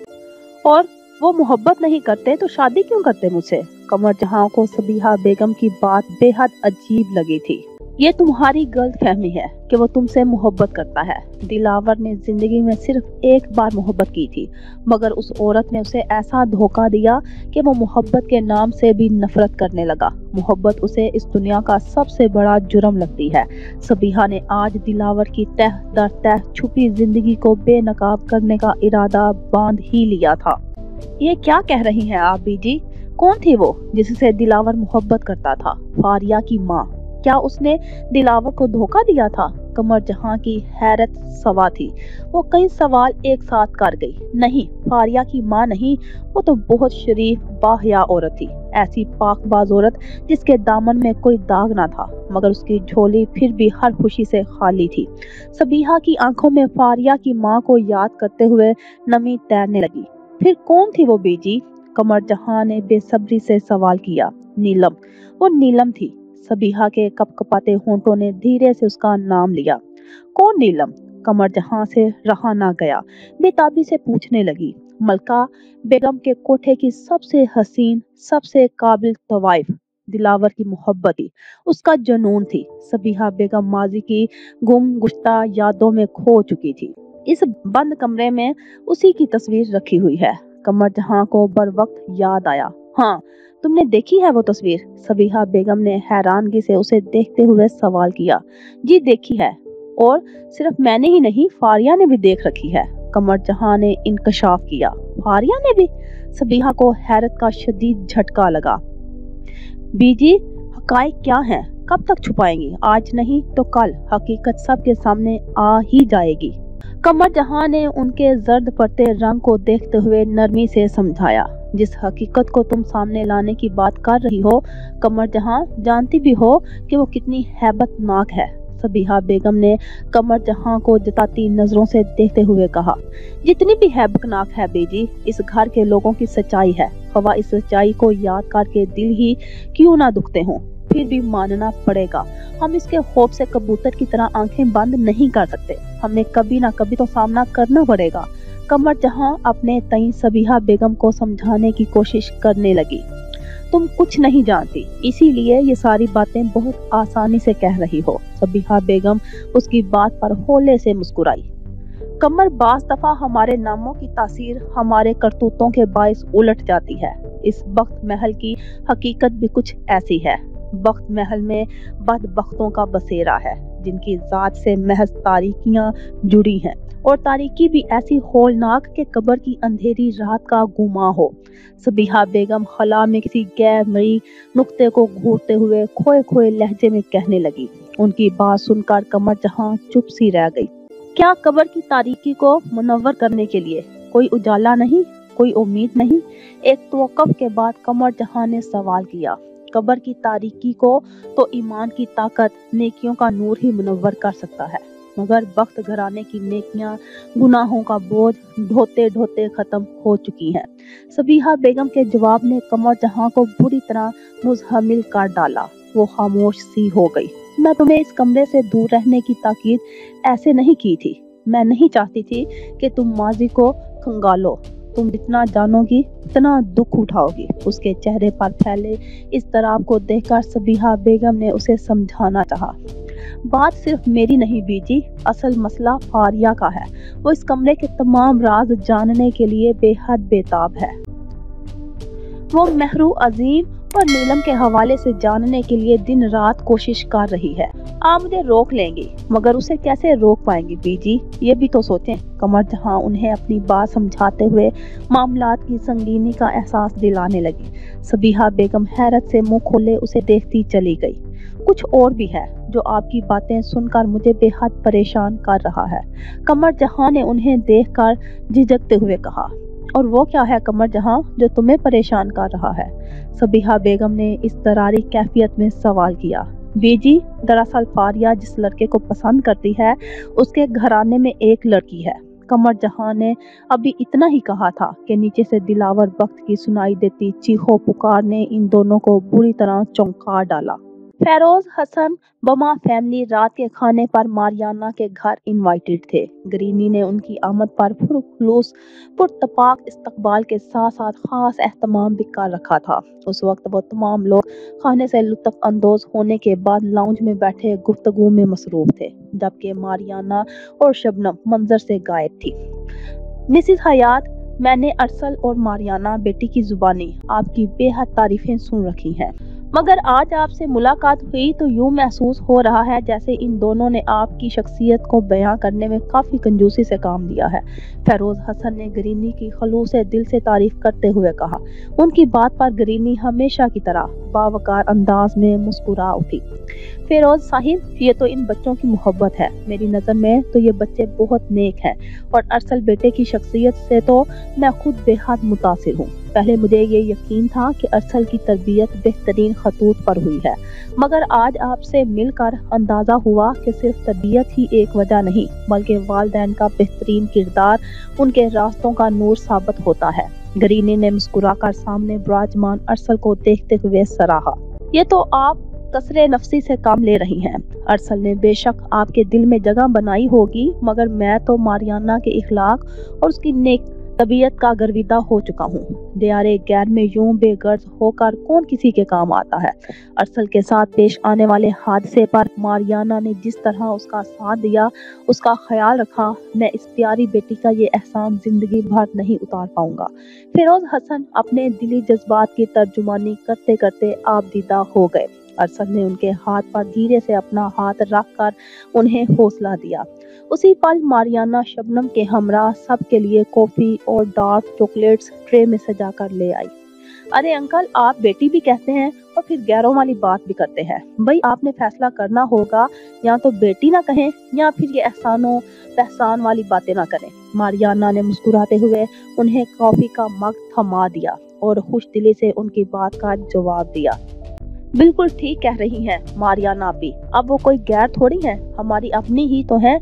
और वो मोहब्बत नहीं करते तो शादी क्यों करते मुझसे? कमर जहां को सबीहा बेगम की बात बेहद अजीब लगी थी। ये तुम्हारी गलत फहमी है कि वो तुमसे मोहब्बत करता है। दिलावर ने जिंदगी में सिर्फ एक बार मोहब्बत की थी, मगर उस औरत ने उसे ऐसा धोखा दिया कि वो मोहब्बत के नाम से भी नफरत करने लगा। मोहब्बत उसे इस दुनिया का सबसे बड़ा जुर्म लगती है। सबीहा ने आज दिलावर की तह दर तह छुपी जिंदगी को बेनकाब करने का इरादा बांध ही लिया था। ये क्या कह रही हैं आप बीजी? कौन थी वो जिससे दिलावर मोहब्बत करता था? फारिया की माँ। क्या उसने दिलावर को धोखा दिया था? कमर जहां की हैरत सवा थी। वो कई सवाल एक साथ कर गई। नहीं, फारिया की माँ नहीं, वो तो बहुत शरीफ बाहया औरत थी। ऐसी पाकबाज औरत जिसके दामन में कोई दाग ना था, मगर उसकी झोली फिर भी हर खुशी से खाली थी। सबीहा की आंखों में फारिया की माँ को याद करते हुए नमी तैरने लगी। फिर कौन थी वो बीजी? कमर जहां ने बेसब्री से सवाल किया। नीलम। वो नीलम थी। सबीहा के कपकपाते होंठों ने धीरे से उसका नाम लिया। कौन नीलम? कमर जहां से रहा ना गया, बेताबी से पूछने लगी। मलका बेगम के कोठे की सबसे हसीन, सबसे काबिल तवाइफ दिलावर की मोहब्बत थी, उसका जुनून थी। सबीहा बेगम माजी की गुम गुश्ता यादों में खो चुकी थी। इस बंद कमरे में उसी की तस्वीर रखी हुई है। कमर जहां को बर वक्त याद आया। हाँ, तुमने देखी है वो तस्वीर? सबीहा बेगम ने हैरानगी से उसे देखते हुए सवाल किया। जी देखी है, और सिर्फ मैंने ही नहीं, फारिया ने भी देख रखी है। कमर जहां ने इंकशाफ किया। फारिया ने भी? सबीहा को हैरत का शदीद झटका लगा। बीजी, हकायक क्या हैं? कब तक छुपाएंगी? आज नहीं तो कल हकीकत सबके सामने आ ही जाएगी। कमर जहां ने उनके जर्द पड़ते रंग को देखते हुए नरमी से समझाया। जिस हकीकत को तुम सामने लाने की बात कर रही हो, कमर जहां जानती भी हो कि वो कितनी हैबतनाक है। सबीहा बेगम ने कमर जहां को जताती नजरों से देखते हुए कहा। जितनी भी हैबतनाक है बीजी, इस घर के लोगों की सच्चाई है। खवा इस सच्चाई को याद करके दिल ही क्यों ना दुखते हों, फिर भी मानना पड़ेगा। हम इसके खौफ से कबूतर की तरह आंखें बंद नहीं कर सकते। हमें कभी ना कभी तो सामना करना पड़ेगा। कमर जहां अपने तई सबीहा बेगम को समझाने की कोशिश करने लगी। तुम कुछ नहीं जानती, इसीलिए ये सारी बातें बहुत आसानी से कह रही हो। सबीहा बेगम उसकी बात पर होले से मुस्कुराई। कमर, बास दफा हमारे नामों की तासीर हमारे करतूतों के बाइस उलट जाती है। इस बख्त महल की हकीकत भी कुछ ऐसी है। बख्त महल में बदबख्तों का बसेरा है, जिनकी जात से महज तारीकियां जुड़ी हैं, और तारीकी भी ऐसी होलनाक कि कब्र की अंधेरी रात का गुमा हो। सबीहा बेगम खला में किसी गैर मरी नुक्ते को घूरते हुए खोए खोए लहजे में कहने लगी। उनकी बात सुनकर कमर जहां चुप सी रह गई। क्या कब्र की तारीकी को मुनव्वर करने के लिए कोई उजाला नहीं, कोई उम्मीद नहीं? एक तवक्कुफ के बाद कमर जहां ने सवाल किया। कब्र की तारीकी को तो ईमान की ताकत, नेकियों का नूर ही मुनव्वर कर सकता है, मगर बख्त घराने की नेकियां गुनाहों का बोझ ढोते ढोते खत्म हो चुकी हैं। सबीहा बेगम के जवाब ने कमर जहां को बुरी तरह मुजहमिल कर डाला। वो खामोश सी हो गई। मैं तुम्हें इस कमरे से दूर रहने की ताकीद ऐसे नहीं की थी। मैं नहीं चाहती थी कि तुम माजी को खंगालो। तुम जितना जानोगी उतना दुख उठाओगी। उसके चेहरे पर फैले इस तरह को देखकर सबीहा बेगम ने उसे समझाना चाहा। बात सिर्फ मेरी नहीं बीजी, असल मसला फारिया का है। वो इस कमरे के तमाम राज जानने के लिए बेहद बेताब है। वो महरू अजीम और नीलम के हवाले से जानने के लिए दिन रात कोशिश कर रही है। आप मुझे रोक लेंगी, मगर उसे कैसे रोक पाएंगी बीजी, ये भी तो सोचें। कमर जहां उन्हें अपनी बात समझाते हुए मामलात की संगीनी का एहसास दिलाने लगी। सबीहा बेगम हैरत से मुंह खोले उसे देखती चली गई। کچھ اور بھی ہے جو آپ کی باتیں سن کر مجھے بے حد پریشان کر رہا ہے، قمر جہاں نے انہیں دیکھ کر جھجکتے ہوئے کہا۔ اور وہ کیا ہے قمر جہاں جو تمہیں پریشان کر رہا ہے؟ صبیحہ بیگم نے اس دراری کیفیت میں سوال کیا۔ بی جی، دراصل فاریہ جس لڑکے کو پسند کرتی ہے اس کے گھرانے میں ایک لڑکی ہے۔ قمر جہاں نے ابھی اتنا ہی کہا تھا کہ نیچے سے دلاور بخت کی سنائی دیتی چیخو پکار نے ان دونوں کو بری طرح چونکا ڈالا۔ فیروز حسن بما فیملی رات کے کھانے پر ماریانہ کے گھر انوائٹڈ تھے۔ گرینی نے ان کی آمد پر پرخلوص پراتفاق استقبال کے ساتھ ساتھ خاص اہتمام بھی کر رکھا تھا۔ اس وقت وہ تمام لوگ کھانے سے لطف اندوز ہونے کے بعد لاؤنج میں بیٹھے گفتگو میں مصروف تھے، جبکہ ماریانہ اور شبنم منظر سے غائب تھی۔ مسز حیات، میں نے ارسل اور ماریانہ بیٹی کی زبانی آپ کی بے حد تعریفیں سن رکھی ہیں، مگر آج آپ سے ملاقات ہوئی تو یوں محسوس ہو رہا ہے جیسے ان دونوں نے آپ کی شخصیت کو بیان کرنے میں کافی کنجوسی سے کام لیا ہے۔ فیروز حسن نے گرینی کی خلوص دل سے تعریف کرتے ہوئے کہا۔ ان کی بات پر گرینی ہمیشہ کی طرح باوقار انداز میں مسکرا اٹھی۔ فیروز صاحب، یہ تو ان بچوں کی محبت ہے، میری نظر میں تو یہ بچے بہت نیک ہیں، اور ارسل بیٹے کی شخصیت سے تو میں خود بے حد متاثر ہوں۔ پہلے مجھے یہ یقین تھا کہ ارسل کی تربیت بہترین خطوط پر ہوئی ہے، مگر آج آپ سے مل کر اندازہ ہوا کہ صرف تربیت ہی ایک وجہ نہیں بلکہ والدین کا بہترین کردار ان کے راستوں کا نور ثابت ہوتا ہے۔ گرینی نے مسکرا کر سامنے براجمان ارسل کو دیکھتے ہوئے سراہا۔ یہ تو آپ کثرے نفسی سے کام لے رہی ہیں۔ ارسل نے بے شک آپ کے دل میں جگہ بنائی ہوگی، مگر میں تو ماریانہ کے اخلاق اور اس کی نیک طبیعت کا گرویدہ ہو چکا ہوں۔ دیارے غیر میں یوں بے غرض ہو کر کون کسی کے کام آتا ہے؟ ارسل کے ساتھ پیش آنے والے حادثے پر ماریانہ نے جس طرح اس کا ساتھ دیا، اس کا خیال رکھا، میں اس پیاری بیٹی کا یہ احسان زندگی بھر نہیں اتار پاؤں گا۔ فیروز حسن اپنے دلی جذبات کی ترجمانی کرتے کرتے آپ دیدہ ہو گئے۔ ارسل نے ان کے ہاتھ پر دھیرے سے اپنا ہاتھ رکھ کر انہیں حوصلہ دیا۔ اسی پل ماریانہ شبنم کے ہمراہ سب کے لیے کافی اور ڈارک چاکلیٹس ٹرے میں سجا کر لے آئی۔ ارے انکل، آپ بیٹی بھی کہتے ہیں اور پھر غیروں والی بات بھی کرتے ہیں۔ بھئی آپ نے فیصلہ کرنا ہوگا، یا تو بیٹی نہ کہیں یا پھر یہ احسان و احسان والی باتیں نہ کریں۔ ماریانہ نے مسکراتے ہوئے انہیں کافی کا مگ تھما دیا اور خوش دلی سے ان کی بات کا جواب دیا۔ بالکل ٹھیک کہہ رہی ہیں ماریانہ آپی، اب وہ کوئی غیر تھوڑی ہیں، ہماری اپنی ہی تو ہیں،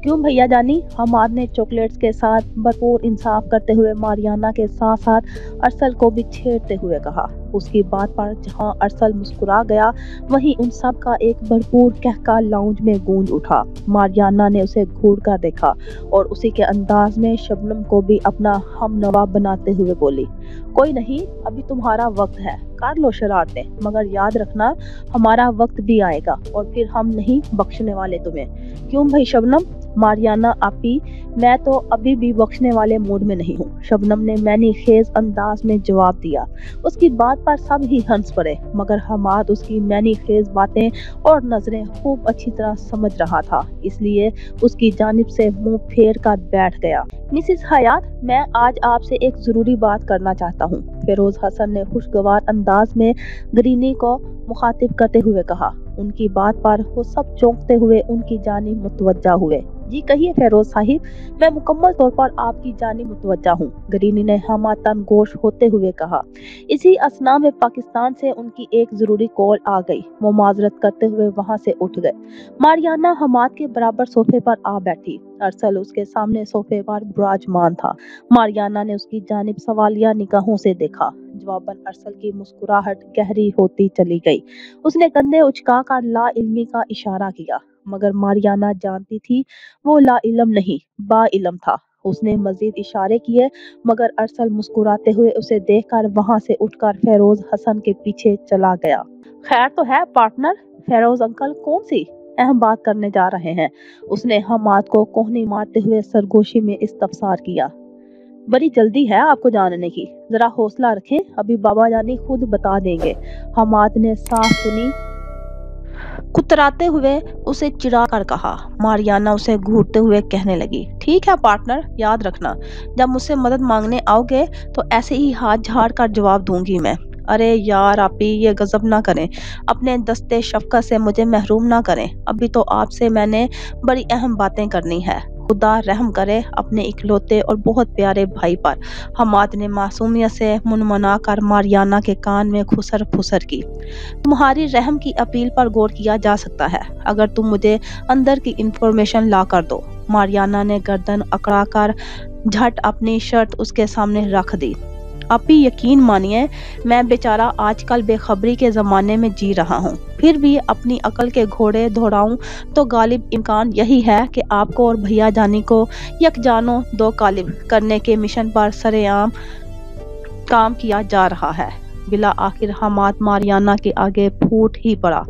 کیوں بھیا جانی؟ حماد نے چاکلیٹس کے ساتھ بھرپور انصاف کرتے ہوئے ماریانہ کے ساتھ ساتھ ارسل کو بھی چھیڑتے ہوئے کہا۔ اس کی بات پر جہاں ارسل مسکرا گیا، وہیں ان سب کا ایک بھرپور قہقہ لاؤنج میں گونج اٹھا۔ ماریانہ نے اسے گھور کر دیکھا اور اسی کے انداز میں شبنم کو بھی اپنا ہم نوا بناتے ہوئے بولی، کوئی نہیں، ابھی تمہارا وقت ہے، کر لو شرارتیں، مگر یاد رکھنا ہمارا وقت بھی آئے گا اور پھر ہم نہیں بخشنے والے تمہیں۔ کیوں بھائی شبنم؟ ماریانہ آپی، میں تو ابھی بھی بخشنے والے موڈ میں نہیں ہوں، شبنم نے معنی خیز انداز میں جواب دیا۔ اس کی بات پر سب ہی ہنس پڑے، مگر حماد اس کی معنی خیز باتیں اور نظریں خوب اچھی طرح سمجھ رہا تھا، اس لیے اس کی جانب سے منہ پھیر کر بیٹھ گیا۔ مسز حیات، میں آج آپ سے ایک ضروری بات کرنا چاہتا ہوں، فیروز حسن نے خوشگوار انداز میں گرینی کو مخاطب کرتے ہوئے کہا۔ ان کی بات پر وہ سب چونکتے ہوئے ان کی جانب متوجہ ہوئے۔ جی کہیے فیروز صاحب، میں مکمل طور پر آپ کی جانب متوجہ ہوں، گرینی نے ہمہ گوش ہوتے ہوئے کہا۔ اسی اثناء میں پاکستان سے ان کی ایک ضروری کال آ گئی، وہ معذرت کرتے ہوئے وہاں سے اٹھ گئے۔ ماریانہ حماد کے برابر صوفے پر آ بیٹھی، ارسل اس کے سامنے صوفے پر براجمان تھا۔ ماریانہ نے اس کی جانب سوالیہ نگاہوں سے دیکھا، جواباً ارسل کی مسکراہٹ گہری ہوتی چلی گئی۔ اس نے کندھے اچکا کر لا علمی کا اشارہ کیا، مگر ماریانہ جانتی تھی وہ لا علم نہیں، با علم تھا۔ اس نے مزید اشارے کیے، مگر ارسل مسکراتے ہوئے اسے دیکھ کر وہاں سے اٹھ کر فیروز حسن کے پیچھے چلا گیا۔ خیر تو ہے پارٹنر، فیروز انکل کون سی اہم بات کرنے جا رہے ہیں؟ اس نے حماد کو کوہنی مارتے ہوئے سرگوشی میں استفسار کیا۔ بڑی جلدی ہے آپ کو جاننے کی، ذرا حوصلہ رکھیں، ابھی بابا جانی خود بتا دیں گے، حماد نے صاف سنی کتراتے ہوئے اسے چڑھا کر کہا۔ ماریانہ اسے گھورتے ہوئے کہنے لگی، ٹھیک ہے پارٹنر، یاد رکھنا جب مجھ سے مدد مانگنے آؤ گے تو ایسے ہی ہاتھ جھاڑ کر جواب دوں گی میں۔ अरे यार आपी, ये गजब ना करें, अपने दस्ते शफकत से मुझे महरूम ना करें। अभी तो आपसे मैंने बड़ी अहम बातें करनी है। खुदा रहम करे अपने इकलौते और बहुत प्यारे भाई पर। हमाद ने मासूमियत से मुनमना कर मारियाना के कान में खुसर फुसर की। तुम्हारी रहम की अपील पर गौर किया जा सकता है, अगर तुम मुझे अंदर की इंफॉर्मेशन ला कर दो। मारियाना ने गर्दन अकड़ा कर झट अपनी शर्त उसके सामने रख दी। अपी यकीन मानिए, मैं बेचारा आजकल बेखबरी के ज़माने में जी रहा हूँ, फिर भी अपनी अकल के घोड़े दौड़ाऊं तो गालिब इम्कान यही है कि आपको और भैया जानी को यकजानो दो कालिब करने के मिशन पर सरेआम काम किया जा रहा है। बिला आखिर हमाद मारियाना के आगे फूट ही पड़ा।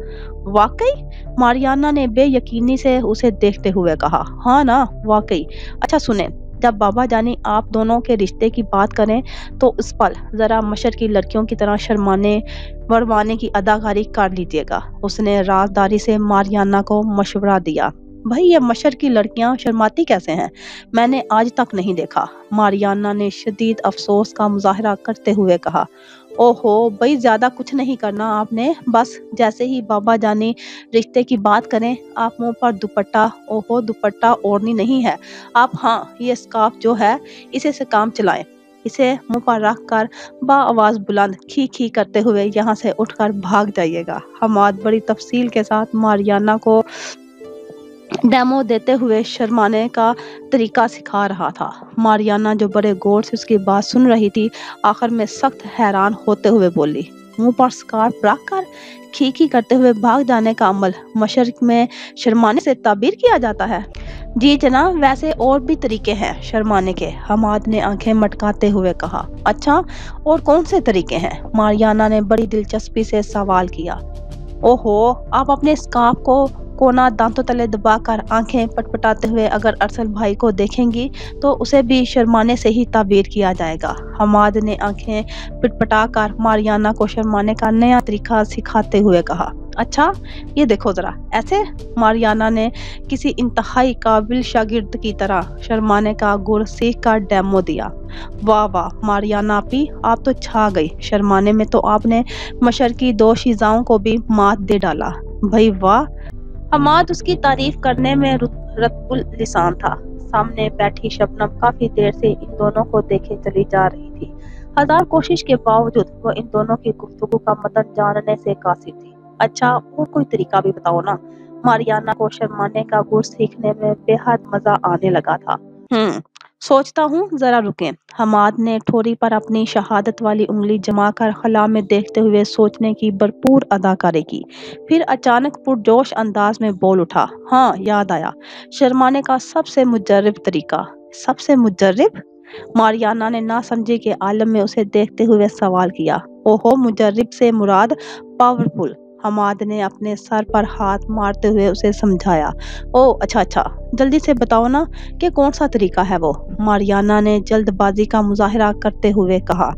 वाकई? मारियाना ने बेयकीनी से उसे देखते हुए कहा। हाँ ना, वाकई। अच्छा सुने, जब बाबा जानी आप दोनों के रिश्ते की बात करें तो उस पल जरा मशर की लड़कियों की तरह शर्माने वरमाने की अदाकारी कर लीजिएगा। उसने राजदारी से मारियाना को मशवरा दिया। भाई ये मशर की लड़कियां शर्माती कैसे हैं? मैंने आज तक नहीं देखा। मारियाना ने शदीद अफसोस का मुजाहरा करते हुए कहा। ओहो भाई, ज्यादा कुछ नहीं करना आपने, बस जैसे ही बाबा जानी रिश्ते की बात करें आप मुंह पर दुपट्टा, ओहो दुपट्टा ओढ़नी नहीं है आप, हाँ ये स्कार्फ जो है इसे से काम चलाएं। इसे मुंह पर रख कर आवाज बुलंद खी खी करते हुए यहाँ से उठकर भाग जाइएगा। हमाद बड़ी तफसील के साथ मारियाना को डेमो देते हुए शर्माने का तरीका सिखा रहा था। मारियाना जो बड़े गौर से उसकी बात सुन रही थी, आखिर में सख्त हैरान होते हुए बोली। मुंह पर स्कार्फ रख कर खीखी करते हुए भाग जाने का अमल मशरक में शर्माने से ताबीर किया जाता है? जी जनाब, वैसे और भी तरीके हैं शर्माने के। हमाद ने आंखें मटकाते हुए कहा। अच्छा, और कौन से तरीके हैं? मारियाना ने बड़ी दिलचस्पी से सवाल किया। ओहो, आप अपने स्कार्फ को कोना दांतों तले दबाकर आंखें पटपटाते हुए अगर अरसल भाई को देखेंगी तो उसे भी शर्माने से ही ताबीर किया जाएगा। हमाद ने आंखें पिटपटाकर मारियाना को शर्माने का नया तरीका सिखाते हुए कहा। अच्छा ये देखो जरा ऐसे। मारियाना ने किसी इंतहाई काबिल शागिर्द की तरह शर्माने का गुर सीख कर डेमो दिया। वाह वाह मारियाना पी, आप तो छा गई। शर्माने में तो आपने मशर की दो शीजाओं को भी मात दे डाला। भाई वाह। हमाद उसकी तारीफ करने में रत्बुल लिसान था। सामने बैठी शबनम काफी देर से इन दोनों को देखे चली जा रही थी। हजार कोशिश के बावजूद वो इन दोनों की गुफ्तगू का मतन जानने से कासिर थी। अच्छा और कोई तरीका भी बताओ ना। मारियाना को शर्माने का गुर सीखने में बेहद मजा आने लगा था। सोचता हूँ, जरा रुकें। हमाद ने ठोरी पर अपनी शहादत वाली उंगली जमाकर खला में देखते हुए सोचने की भरपूर अदाकारी की। फिर अचानक पुरजोश अंदाज में बोल उठा। हाँ याद आया, शर्माने का सबसे मुजर्रिब तरीका। सबसे मुजर्रिब? मारियाना ने ना समझे के आलम में उसे देखते हुए सवाल किया। ओहो, मुजर्रिब से मुराद पावरफुल। हमाद ने अपने सर पर हाथ मारते हुए उसे समझाया। ओ अच्छा अच्छा, जल्दी से बताओ ना कि कौन सा तरीका है वो। मारियाना ने जल्दबाजी का मुजाहरा करते हुए कहा।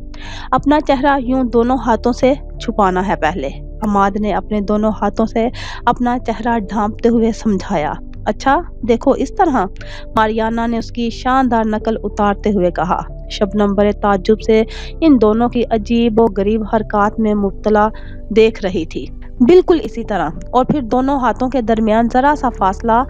अपना चेहरा यूं दोनों हाथों से छुपाना है पहले। हमाद ने अपने दोनों हाथों से अपना चेहरा ढांपते हुए समझाया। अच्छा देखो इस तरह। मारियाना ने उसकी शानदार नकल उतारते हुए कहा। शबनम बड़े ताज्जुब से इन दोनों की अजीब और गरीब हरकत में मुब्तला देख रही थी। बिल्कुल इसी तरह, और फिर दोनों हाथों के दरमियान जरा सा फासला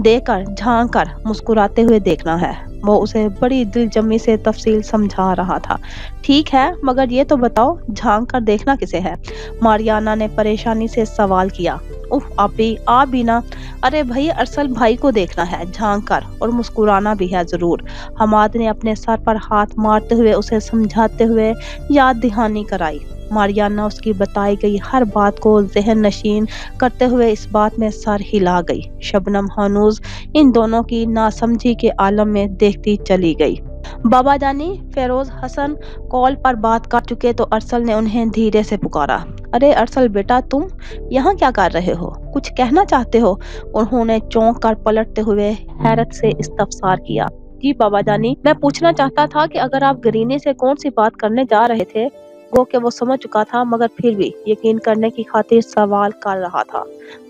देकर झांक कर मुस्कुराते हुए देखना है। वो उसे बड़ी दिलजमी से तफसील समझा रहा था। ठीक है, मगर ये तो बताओ झांक कर देखना किसे है? मारियाना ने परेशानी से सवाल किया। उफ आप भी ना। अरे भाई अरसल भाई को देखना है झांक कर, और मुस्कुराना भी है जरूर। हमाद ने अपने सर पर हाथ मारते हुए उसे समझाते हुए याद दहानी कराई। मारियाना उसकी बताई गई हर बात को जहन नशीन करते हुए इस बात में सर हिला गई। शबनम हनूज इन दोनों की नासमझी के आलम में देखती चली गई। बाबा जानी फेरोज हसन कॉल पर बात कर चुके तो अरसल ने उन्हें धीरे से पुकारा। अरे अरसल बेटा, तुम यहाँ क्या कर रहे हो? कुछ कहना चाहते हो? उन्होंने चौंक कर पलटते हुए हैरत से इस्तफसार किया। जी बाबा जानी, मैं पूछना चाहता था कि अगर आप गरीने से कौन सी बात करने जा रहे थे। गो के वो समझ चुका था, मगर फिर भी यकीन करने की खातिर सवाल कर रहा था।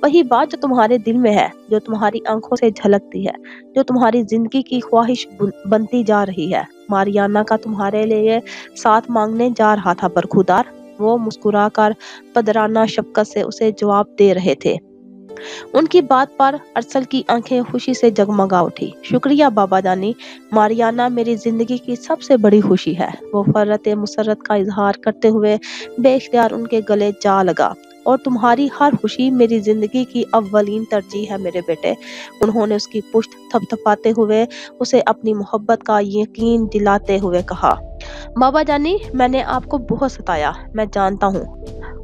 वही बात जो तुम्हारे दिल में है, जो तुम्हारी आंखों से झलकती है, जो तुम्हारी जिंदगी की ख्वाहिश बनती जा रही है। मारियाना का तुम्हारे लिए साथ मांगने जा रहा था बरखुदार। وہ مسکرا کر پدرانہ شفقت سے اسے جواب دے رہے تھے۔ ان کی بات پر ارسل کی آنکھیں خوشی سے جگمگا اٹھی۔ شکریہ بابا جانی، ماریانا میری زندگی کی سب سے بڑی خوشی ہے۔ وہ فرت مسرت کا اظہار کرتے ہوئے بے اختیار ان کے گلے جا لگا۔ اور تمہاری ہر خوشی میری زندگی کی اولین ترجیح ہے میرے بیٹے۔ انہوں نے اس کی پشت تھپ تھپاتے ہوئے اسے اپنی محبت کا یقین دلاتے ہوئے کہا۔ بابا جانی، میں نے آپ کو بہت ستایا، میں جانتا ہوں۔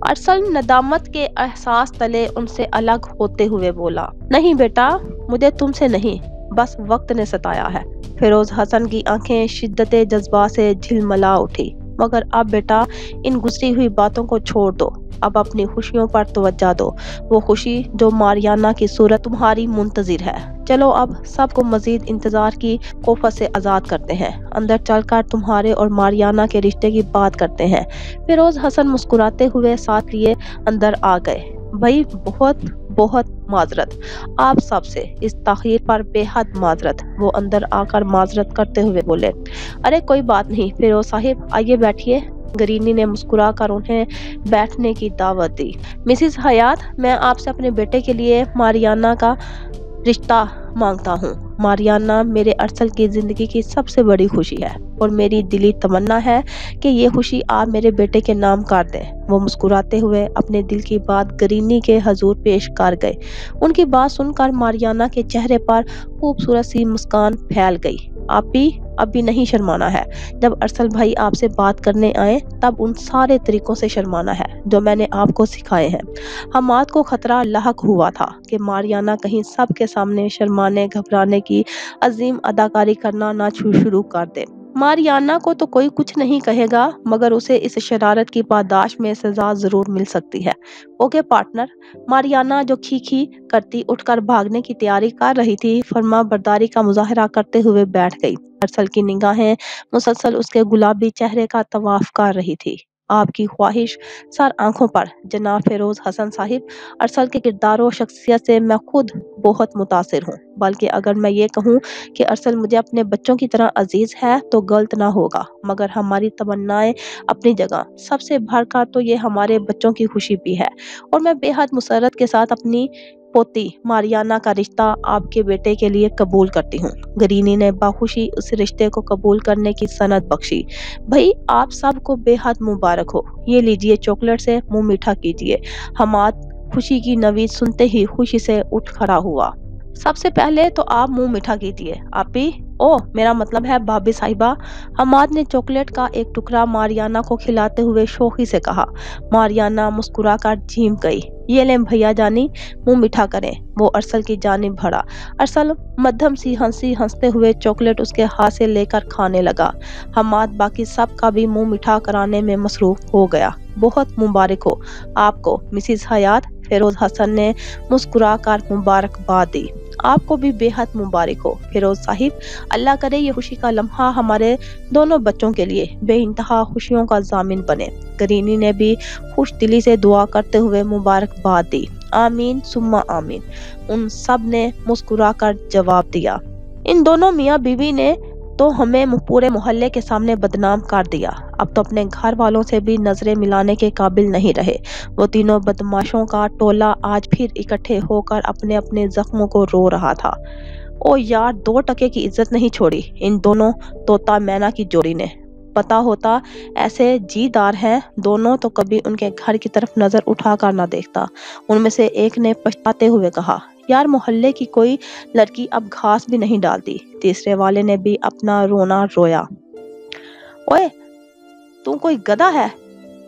ارسل ندامت کے احساس تلے ان سے الگ ہوتے ہوئے بولا۔ نہیں بیٹا، مجھے تم سے نہیں، بس وقت نے ستایا ہے۔ فیروز حسن کی آنکھیں شدت جذبہ سے جھلملا اٹھی۔ مگر اب بیٹا، ان گزری ہوئی باتوں کو چھوڑ دو، اب اپنی خوشیوں پر توجہ دو، وہ خوشی جو ماریانا کی صورت تمہاری منتظر ہے۔ چلو اب سب کو مزید انتظار کی کوفت سے آزاد کرتے ہیں، اندر چل کر تمہارے اور ماریانا کے رشتے کی بات کرتے ہیں۔ فیروز حسن مسکراتے ہوئے ساتھ لیے اندر آ گئے۔ بھائی بہت بہت معذرت، آپ سب سے اس تاخیر پر بے حد معذرت، وہ اندر آ کر معذرت کرتے ہوئے بولے۔ ارے کوئی بات نہیں فیروز صاحب، آئیے بیٹھیے۔ گرینی نے مسکرا کر انہیں بیٹھنے کی دعوت دی۔ مسز حیات، میں آپ سے اپنے بیٹے کے لیے ماریانا کا رشتہ مانگتا ہوں۔ ماریانا میرے ارسل کی زندگی کی سب سے بڑی خوشی ہے اور میری دلی تمنا ہے کہ یہ خوشی آپ میرے بیٹے کے نام کر دیں۔ وہ مسکراتے ہوئے اپنے دل کی بات گرینی کے حضور پیش کر گئے۔ ان کی بات سن کر ماریانا کے چہرے پر خوبصورت سی مسکان پھیل گئی۔ آپ بھی اب بھی نہیں شرمانا ہے۔ جب ارسل بھائی آپ سے بات کرنے آئے تب ان سارے طریقوں سے شرمانا ہے جو میں نے آپ کو سکھائے ہیں۔ حماد کو خطرہ لاحق ہوا تھا کہ ماریانا کہیں سب کے سامنے شرمانے گھبرانے کی عظیم اداکاری کرنا نہ شروع کر دے۔ ماریانا کو تو کوئی کچھ نہیں کہے گا، مگر اسے اس شرارت کی پاداش میں سزا ضرور مل سکتی ہے۔ Okay partner. ماریانا جو کھی کرتی اٹھ کر بھاگنے کی تیاری کر رہی تھی، فرما برداری کا مظاہرہ کرتے ہوئے بیٹھ گئی۔ ارسل کی نگاہیں مسلسل اس کے گلابی چہرے کا طواف کر رہی تھی۔ آپ کی خواہش سر آنکھوں پر جناب فیروز حسن صاحب، ارسل کے کردار و شخصیت سے میں خود بہت متاثر ہوں، بلکہ اگر میں یہ کہوں کہ ارسل مجھے اپنے بچوں کی طرح عزیز ہے تو غلط نہ ہوگا، مگر ہماری تمنائیں اپنی جگہ، سب سے بڑھ کر تو یہ ہمارے بچوں کی خوشی بھی ہے، اور میں بے حد مسرت کے ساتھ اپنی پوتی ماریانا کا رشتہ آپ کے بیٹے کے لیے قبول کرتی ہوں۔ گرینی نے باخوشی اس رشتے کو قبول کرنے کی سند بخشی۔ بھائی آپ سب کو بے حد مبارک ہو، یہ لیجئے چاکلیٹ سے منہ میٹھا کیجئے۔ حماد خوشی کی نوید سنتے ہی خوشی سے اٹھ کھڑا ہوا۔ سب سے پہلے تو آپ منہ میٹھا کیجئے۔ آپ بھی؟ اوہ میرا مطلب ہے بھابھی صاحبہ۔ حماد نے چاکلیٹ کا ایک ٹکڑا ماریانا کو کھلاتے ہوئے شوخی سے کہا۔ ماریانا مسکرا کر جھیم گئی۔ یہ لیں بھیا جانی، منہ میٹھا کریں۔ وہ ارسل کی جانب بڑھا۔ ارسل مدھم سی ہنستے ہوئے چاکلیٹ اس کے ہاتھ سے لے کر کھانے لگا۔ حماد باقی سب کا بھی منہ میٹھا کرانے میں مصروف ہو گیا۔ بہت مبارک ہو آپ کو مسز حیات، فیروز حسن نے مسکرا کر مبارکباد دی۔ آپ کو بھی بے حد مبارک ہو فیروز صاحب، اللہ کرے یہ خوشی کا لمحہ ہمارے دونوں بچوں کے لیے بے انتہا خوشیوں کا ضامن بنے۔ گرینی نے بھی خوش دلی سے دعا کرتے ہوئے مبارکباد دی۔ آمین ثم آمین، ان سب نے مسکرا کر جواب دیا۔ ان دونوں میاں بیوی نے تو ہمیں پورے محلے کے سامنے بدنام کر دیا، اب تو اپنے گھر والوں سے بھی نظریں ملانے کے قابل نہیں رہے۔ وہ تینوں بدماشوں کا ٹولہ آج پھر اکٹھے ہو کر اپنے اپنے زخموں کو رو رہا تھا۔ او یار، 2 ٹکے کی عزت نہیں چھوڑی ان دونوں طوطا مینا کی جوڑی نے۔ پتا ہوتا ایسے جی دار ہیں دونوں تو کبھی ان کے گھر کی طرف نظر اٹھا کر نہ دیکھتا۔ ان میں سے ایک نے پچھتاتے ہوئے کہا، یار محلے کی کوئی لڑکی اب گھاس بھی نہیں ڈالتی۔ تیسرے والے نے بھی اپنا رونا رویا۔ اوئے تو کوئی گدھا ہے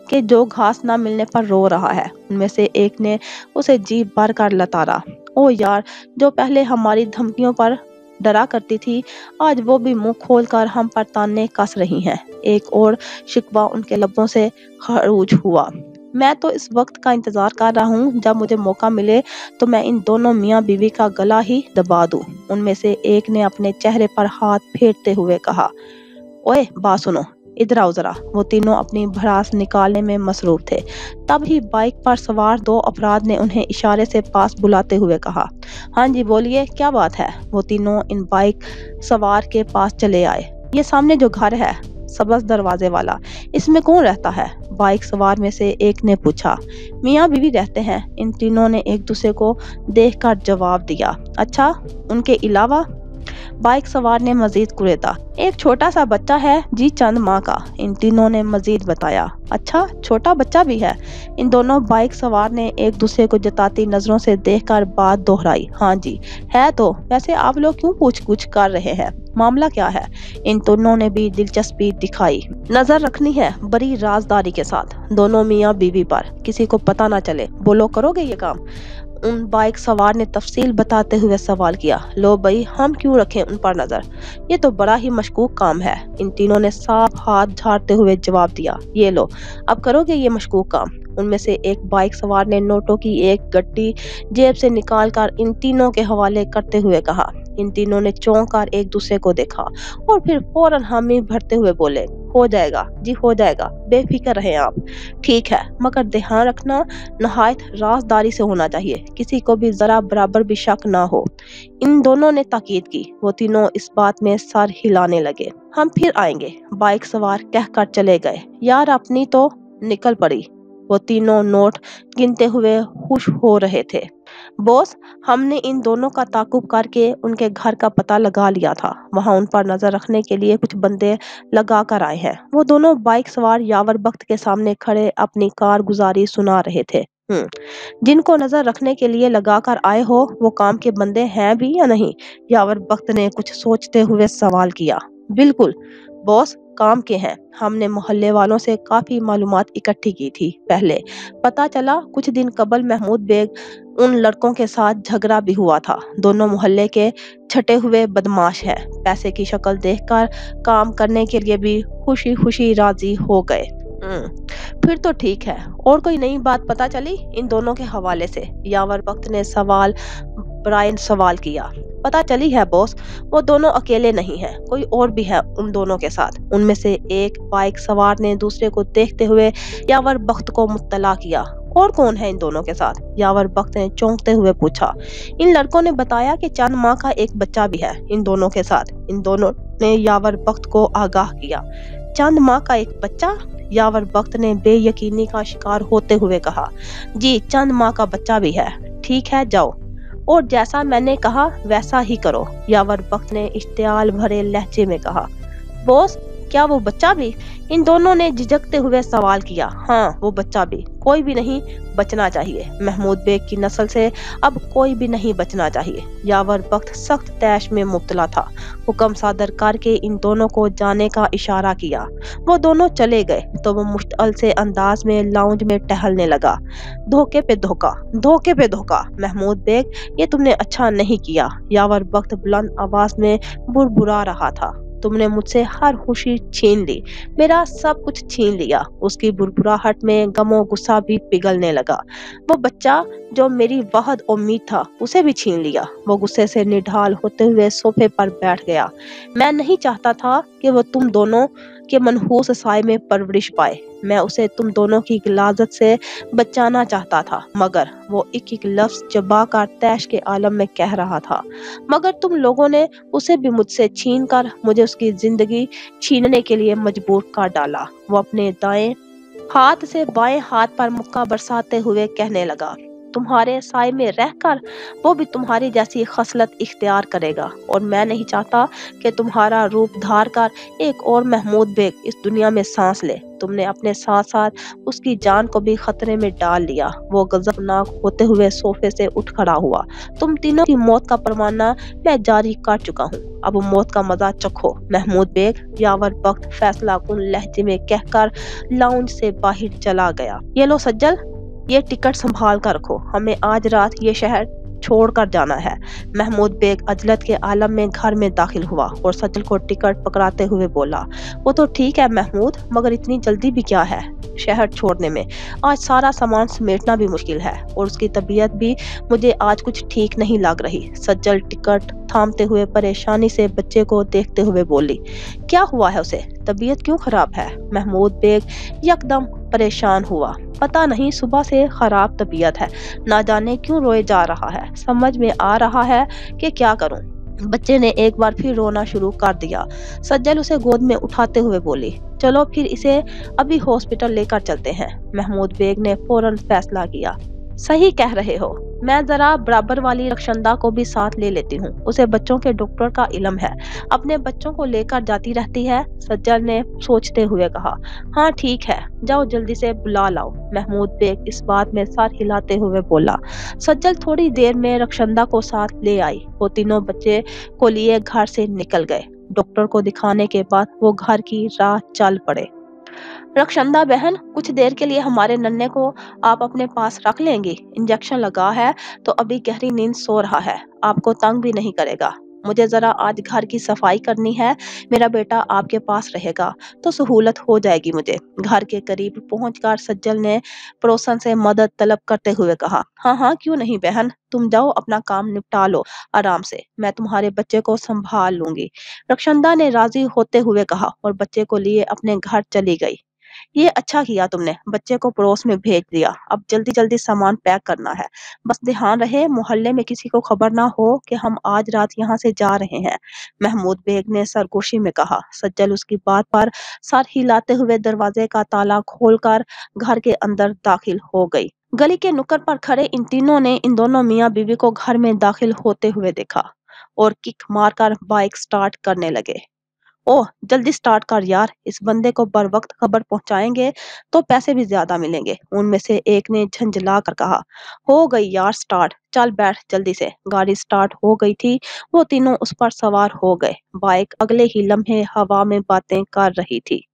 کہ جو گھاس نہ ملنے پر رو رہا ہے؟ ان میں سے ایک نے اسے جی بھر کر لتارا۔ او یار، جو پہلے ہماری دھمکیوں پر ڈرا کرتی تھی آج وہ بھی منہ کھول کر ہم پر تانے کس رہی ہیں۔ ایک اور شکوہ ان کے لبوں سے خروج ہوا۔ میں تو اس وقت کا انتظار کر رہا ہوں جب مجھے موقع ملے تو میں ان دونوں میاں بیوی کا گلا ہی دبا دوں۔ ان میں سے ایک نے اپنے چہرے پر ہاتھ پھیرتے ہوئے کہا، اوئے بات سنو، ادھر آؤ ذرا۔ وہ تینوں اپنی بھڑاس نکالنے میں مصروف تھے۔ تب ہی بائک پر سوار 2 افراد نے انہیں اشارے سے پاس بلاتے ہوئے کہا، ہاں جی بولیے کیا بات ہے؟ وہ تینوں ان بائک سوار کے پاس چلے آئے۔ یہ سامنے جو گھر ہے سبز دروازے والا، اس میں کون رہتا ہے؟ बाइक सवार में से एक ने पूछा। मियाँ बीवी रहते हैं। इन तीनों ने एक दूसरे को देखकर जवाब दिया। अच्छा, उनके अलावा? बाइक सवार ने मजीद कुरेदा। एक छोटा सा बच्चा है जी, चंद माह का। इन तीनों ने मजीद बताया। अच्छा, छोटा बच्चा भी है? इन दोनों बाइक सवार ने एक दूसरे को जताती नजरों से देखकर बात दोहराई। हाँ जी, है तो। वैसे आप लोग क्यों पूछ-पूछ कर रहे हैं? मामला क्या है? इन दोनों ने भी दिलचस्पी दिखाई। नजर रखनी है बड़ी राजदारी के साथ दोनों मियाँ बीवी पर, किसी को पता ना चले। बोलो, करोगे ये काम? उन बाइक सवार ने तफसील बताते हुए सवाल किया। लो भाई, हम क्यों रखें उन पर नजर? ये तो बड़ा ही मशकूक काम है। इन तीनों ने साफ हाथ झाड़ते हुए जवाब दिया। ये लो, अब करोगे ये मशकूक काम? उनमें से एक बाइक सवार ने नोटों की एक गड्डी जेब से निकालकर इन तीनों के हवाले करते हुए कहा। इन तीनों ने चौंक कर एक दूसरे को देखा और फिर फौरन हामी भरते हुए बोले। हो जाएगा जी, हो जाएगा, बेफिक्र रहें आप। ठीक है, मगर ध्यान रखना नहायत राजदारी से होना चाहिए, किसी को भी जरा बराबर भी शक ना हो। इन दोनों ने ताकीद की। वो तीनों इस बात में सर हिलाने लगे। हम फिर आएंगे, बाइक सवार कहकर चले गए। यार अपनी तो निकल पड़ी। वो तीनों नोट गिनते हुए खुश हो रहे थे। बॉस, हमने इन दोनों का ताकुब करके उनके घर का पता लगा लिया था। वहां उन पर नजर रखने के लिए कुछ बंदे लगा कर आए हैं। वो दोनों बाइक सवार यावर बख्त के सामने खड़े अपनी कारगुजारी सुना रहे थे। जिनको नजर रखने के लिए लगा कर आए हो, वो काम के बंदे हैं भी या नहीं? यावर बख्त ने कुछ सोचते हुए सवाल किया। बिल्कुल बॉस, काम के हैं। हमने मोहल्ले वालों से काफी मालूमात इकट्ठी की थी। पहले पता चला कुछ दिन कबल महमूद बेग उन लड़कों के साथ झगड़ा भी हुआ था। दोनों मोहल्ले के छटे हुए बदमाश हैं। पैसे की शक्ल देखकर काम करने के लिए भी खुशी खुशी राजी हो गए। फिर तो ठीक है। और कोई नई बात पता चली इन दोनों के हवाले से? यावर वक्त ने सवाल किया। पता चली है बॉस, वो दोनों अकेले नहीं हैं, कोई और भी है उन दोनों के साथ। उनमें से एक बाइक सवार ने दूसरे को देखते हुए यावर बख्त को मुत्तला किया। और कौन है इन दोनों के साथ? यावर बख्त ने चौंकते हुए पूछा। इन लड़कों ने बताया कि चंद माह का एक बच्चा भी है इन दोनों के साथ। इन दोनों ने यावर बख्त को आगाह किया। चंद माह का एक बच्चा? यावर बख्त ने बेयकीनी का शिकार होते हुए कहा। जी, चंद माह का बच्चा भी है। ठीक है, जाओ और जैसा मैंने कहा वैसा ही करो, यावर बख्त ने इश्तियाल भरे लहजे में कहा। बॉस, क्या वो बच्चा भी? इन दोनों ने झिझकते हुए सवाल किया। हाँ, वो बच्चा भी। कोई भी नहीं बचना चाहिए। महमूद बेग की नस्ल से अब कोई भी नहीं बचना चाहिए। यावर बख्त सख्त तैश में मुब्तला था। हुक्म सादर करके इन दोनों को जाने का इशारा किया। वो दोनों चले गए तो वो मुश्तअल से अंदाज में लाउंज में टहलने लगा। धोखे पे धोखा, धोखे पे धोखा। महमूद बेग, ये तुमने अच्छा नहीं किया। यावर बख्त बुलंद आवाज में बुरबुरा रहा था। तुमने मुझसे हर खुशी छीन ली, मेरा सब कुछ छीन लिया। उसकी बुरबुराहट में गमो गुस्सा भी पिघलने लगा। वो बच्चा जो मेरी वाहद उम्मीद था, उसे भी छीन लिया। वो गुस्से से निढाल होते हुए सोफे पर बैठ गया। मैं नहीं चाहता था कि वो तुम दोनों के मनहूस साए में परवरिश पाए। मैं उसे तुम दोनों की गिलाजत से बचाना चाहता था, मगर वो एक एक लफ्ज चबाकर तैश के आलम में कह रहा था। मगर तुम लोगों ने उसे भी मुझसे छीन कर मुझे उसकी जिंदगी छीनने के लिए मजबूर कर डाला। वो अपने दाएं हाथ से बाएं हाथ पर मुक्का बरसाते हुए कहने लगा। तुम्हारे साए में रहकर वो भी तुम्हारी जैसी खसलत इख्तियार करेगा, और मैं नहीं चाहता कि तुम्हारा रूप धार कर एक और महमूद बेग इस दुनिया में सांस ले। तुमने अपने साथ साथ उसकी जान को भी खतरे में डाल लिया। वो गजबनाक होते हुए सोफे से उठ खड़ा हुआ। तुम तीनों की मौत का परवाना मैं जारी कर चुका हूँ, अब मौत का मजा चखो। महमूद बेग, यावर बख्त फैसला कुन लहजे में कहकर लाउंज से बाहर चला गया। ये लो सज्जल, ये टिकट संभाल कर रखो, हमें आज रात ये शहर छोड़कर जाना है। महमूद बेग अजलत के आलम में घर में दाखिल हुआ और सज्जल को टिकट पकड़ाते हुए बोला। वो तो ठीक है महमूद, मगर इतनी जल्दी भी क्या है शहर छोड़ने में? आज सारा सामान समेटना भी मुश्किल है और उसकी तबीयत भी मुझे आज कुछ ठीक नहीं लग रही। सज्जल टिकट थामते हुए परेशानी से बच्चे को देखते हुए बोली। क्या हुआ है उसे? तबीयत क्यों खराब है? महमूद बेग यकदम परेशान हुआ। पता नहीं, सुबह से खराब तबीयत है, ना जाने क्यों रोए जा रहा है। समझ में आ रहा है कि क्या करूं। बच्चे ने एक बार फिर रोना शुरू कर दिया। सज्जल उसे गोद में उठाते हुए बोली, चलो फिर इसे अभी हॉस्पिटल लेकर चलते हैं। महमूद बेग ने फौरन फैसला किया, सही कह रहे हो। मैं जरा बराबर वाली रक्षंदा को भी साथ ले लेती हूँ, उसे बच्चों के डॉक्टर का इल्म है, अपने बच्चों को लेकर जाती रहती है। सज्जल ने सोचते हुए कहा, हाँ ठीक है, जाओ जल्दी से बुला लाओ। महमूद बेग इस बात में सर हिलाते हुए बोला। सज्जल थोड़ी देर में रक्षंदा को साथ ले आई। वो तीनों बच्चे को लिए घर से निकल गए। डॉक्टर को दिखाने के बाद वो घर की राह चल पड़े। रक्षंदा बहन, कुछ देर के लिए हमारे नन्हे को आप अपने पास रख लेंगी? इंजेक्शन लगा है तो अभी गहरी नींद सो रहा है, आपको तंग भी नहीं करेगा। मुझे जरा आज घर की सफाई करनी है, मेरा बेटा आपके पास रहेगा तो सहूलत हो जाएगी मुझे। घर के करीब पहुंचकर सज्जल ने पड़ोसन से मदद तलब करते हुए कहा, हाँ हाँ क्यों नहीं बहन, तुम जाओ अपना काम निपटा लो आराम से, मैं तुम्हारे बच्चे को संभाल लूंगी। रक्षंदा ने राजी होते हुए कहा और बच्चे को लिए अपने घर चली गई। ये अच्छा किया तुमने, बच्चे को पड़ोस में भेज दिया। अब जल्दी जल्दी सामान पैक करना है। बस ध्यान रहे मोहल्ले में किसी को खबर ना हो कि हम आज रात यहाँ से जा रहे हैं। महमूद बेग ने सरगोशी में कहा। सज्जल उसकी बात पर सर हिलाते हुए दरवाजे का ताला खोलकर घर के अंदर दाखिल हो गई। गली के नुक्कड़ पर खड़े इन तीनों ने इन दोनों मियाँ बीवी को घर में दाखिल होते हुए देखा और किक मारकर बाइक स्टार्ट करने लगे। ओह जल्दी स्टार्ट कर यार, इस बंदे को बर वक्त खबर पहुंचाएंगे तो पैसे भी ज्यादा मिलेंगे। उनमें से एक ने झंझला कर कहा, हो गई यार स्टार्ट, चल बैठ जल्दी से। गाड़ी स्टार्ट हो गई थी। वो तीनों उस पर सवार हो गए। बाइक अगले ही लम्हे हवा में बातें कर रही थी।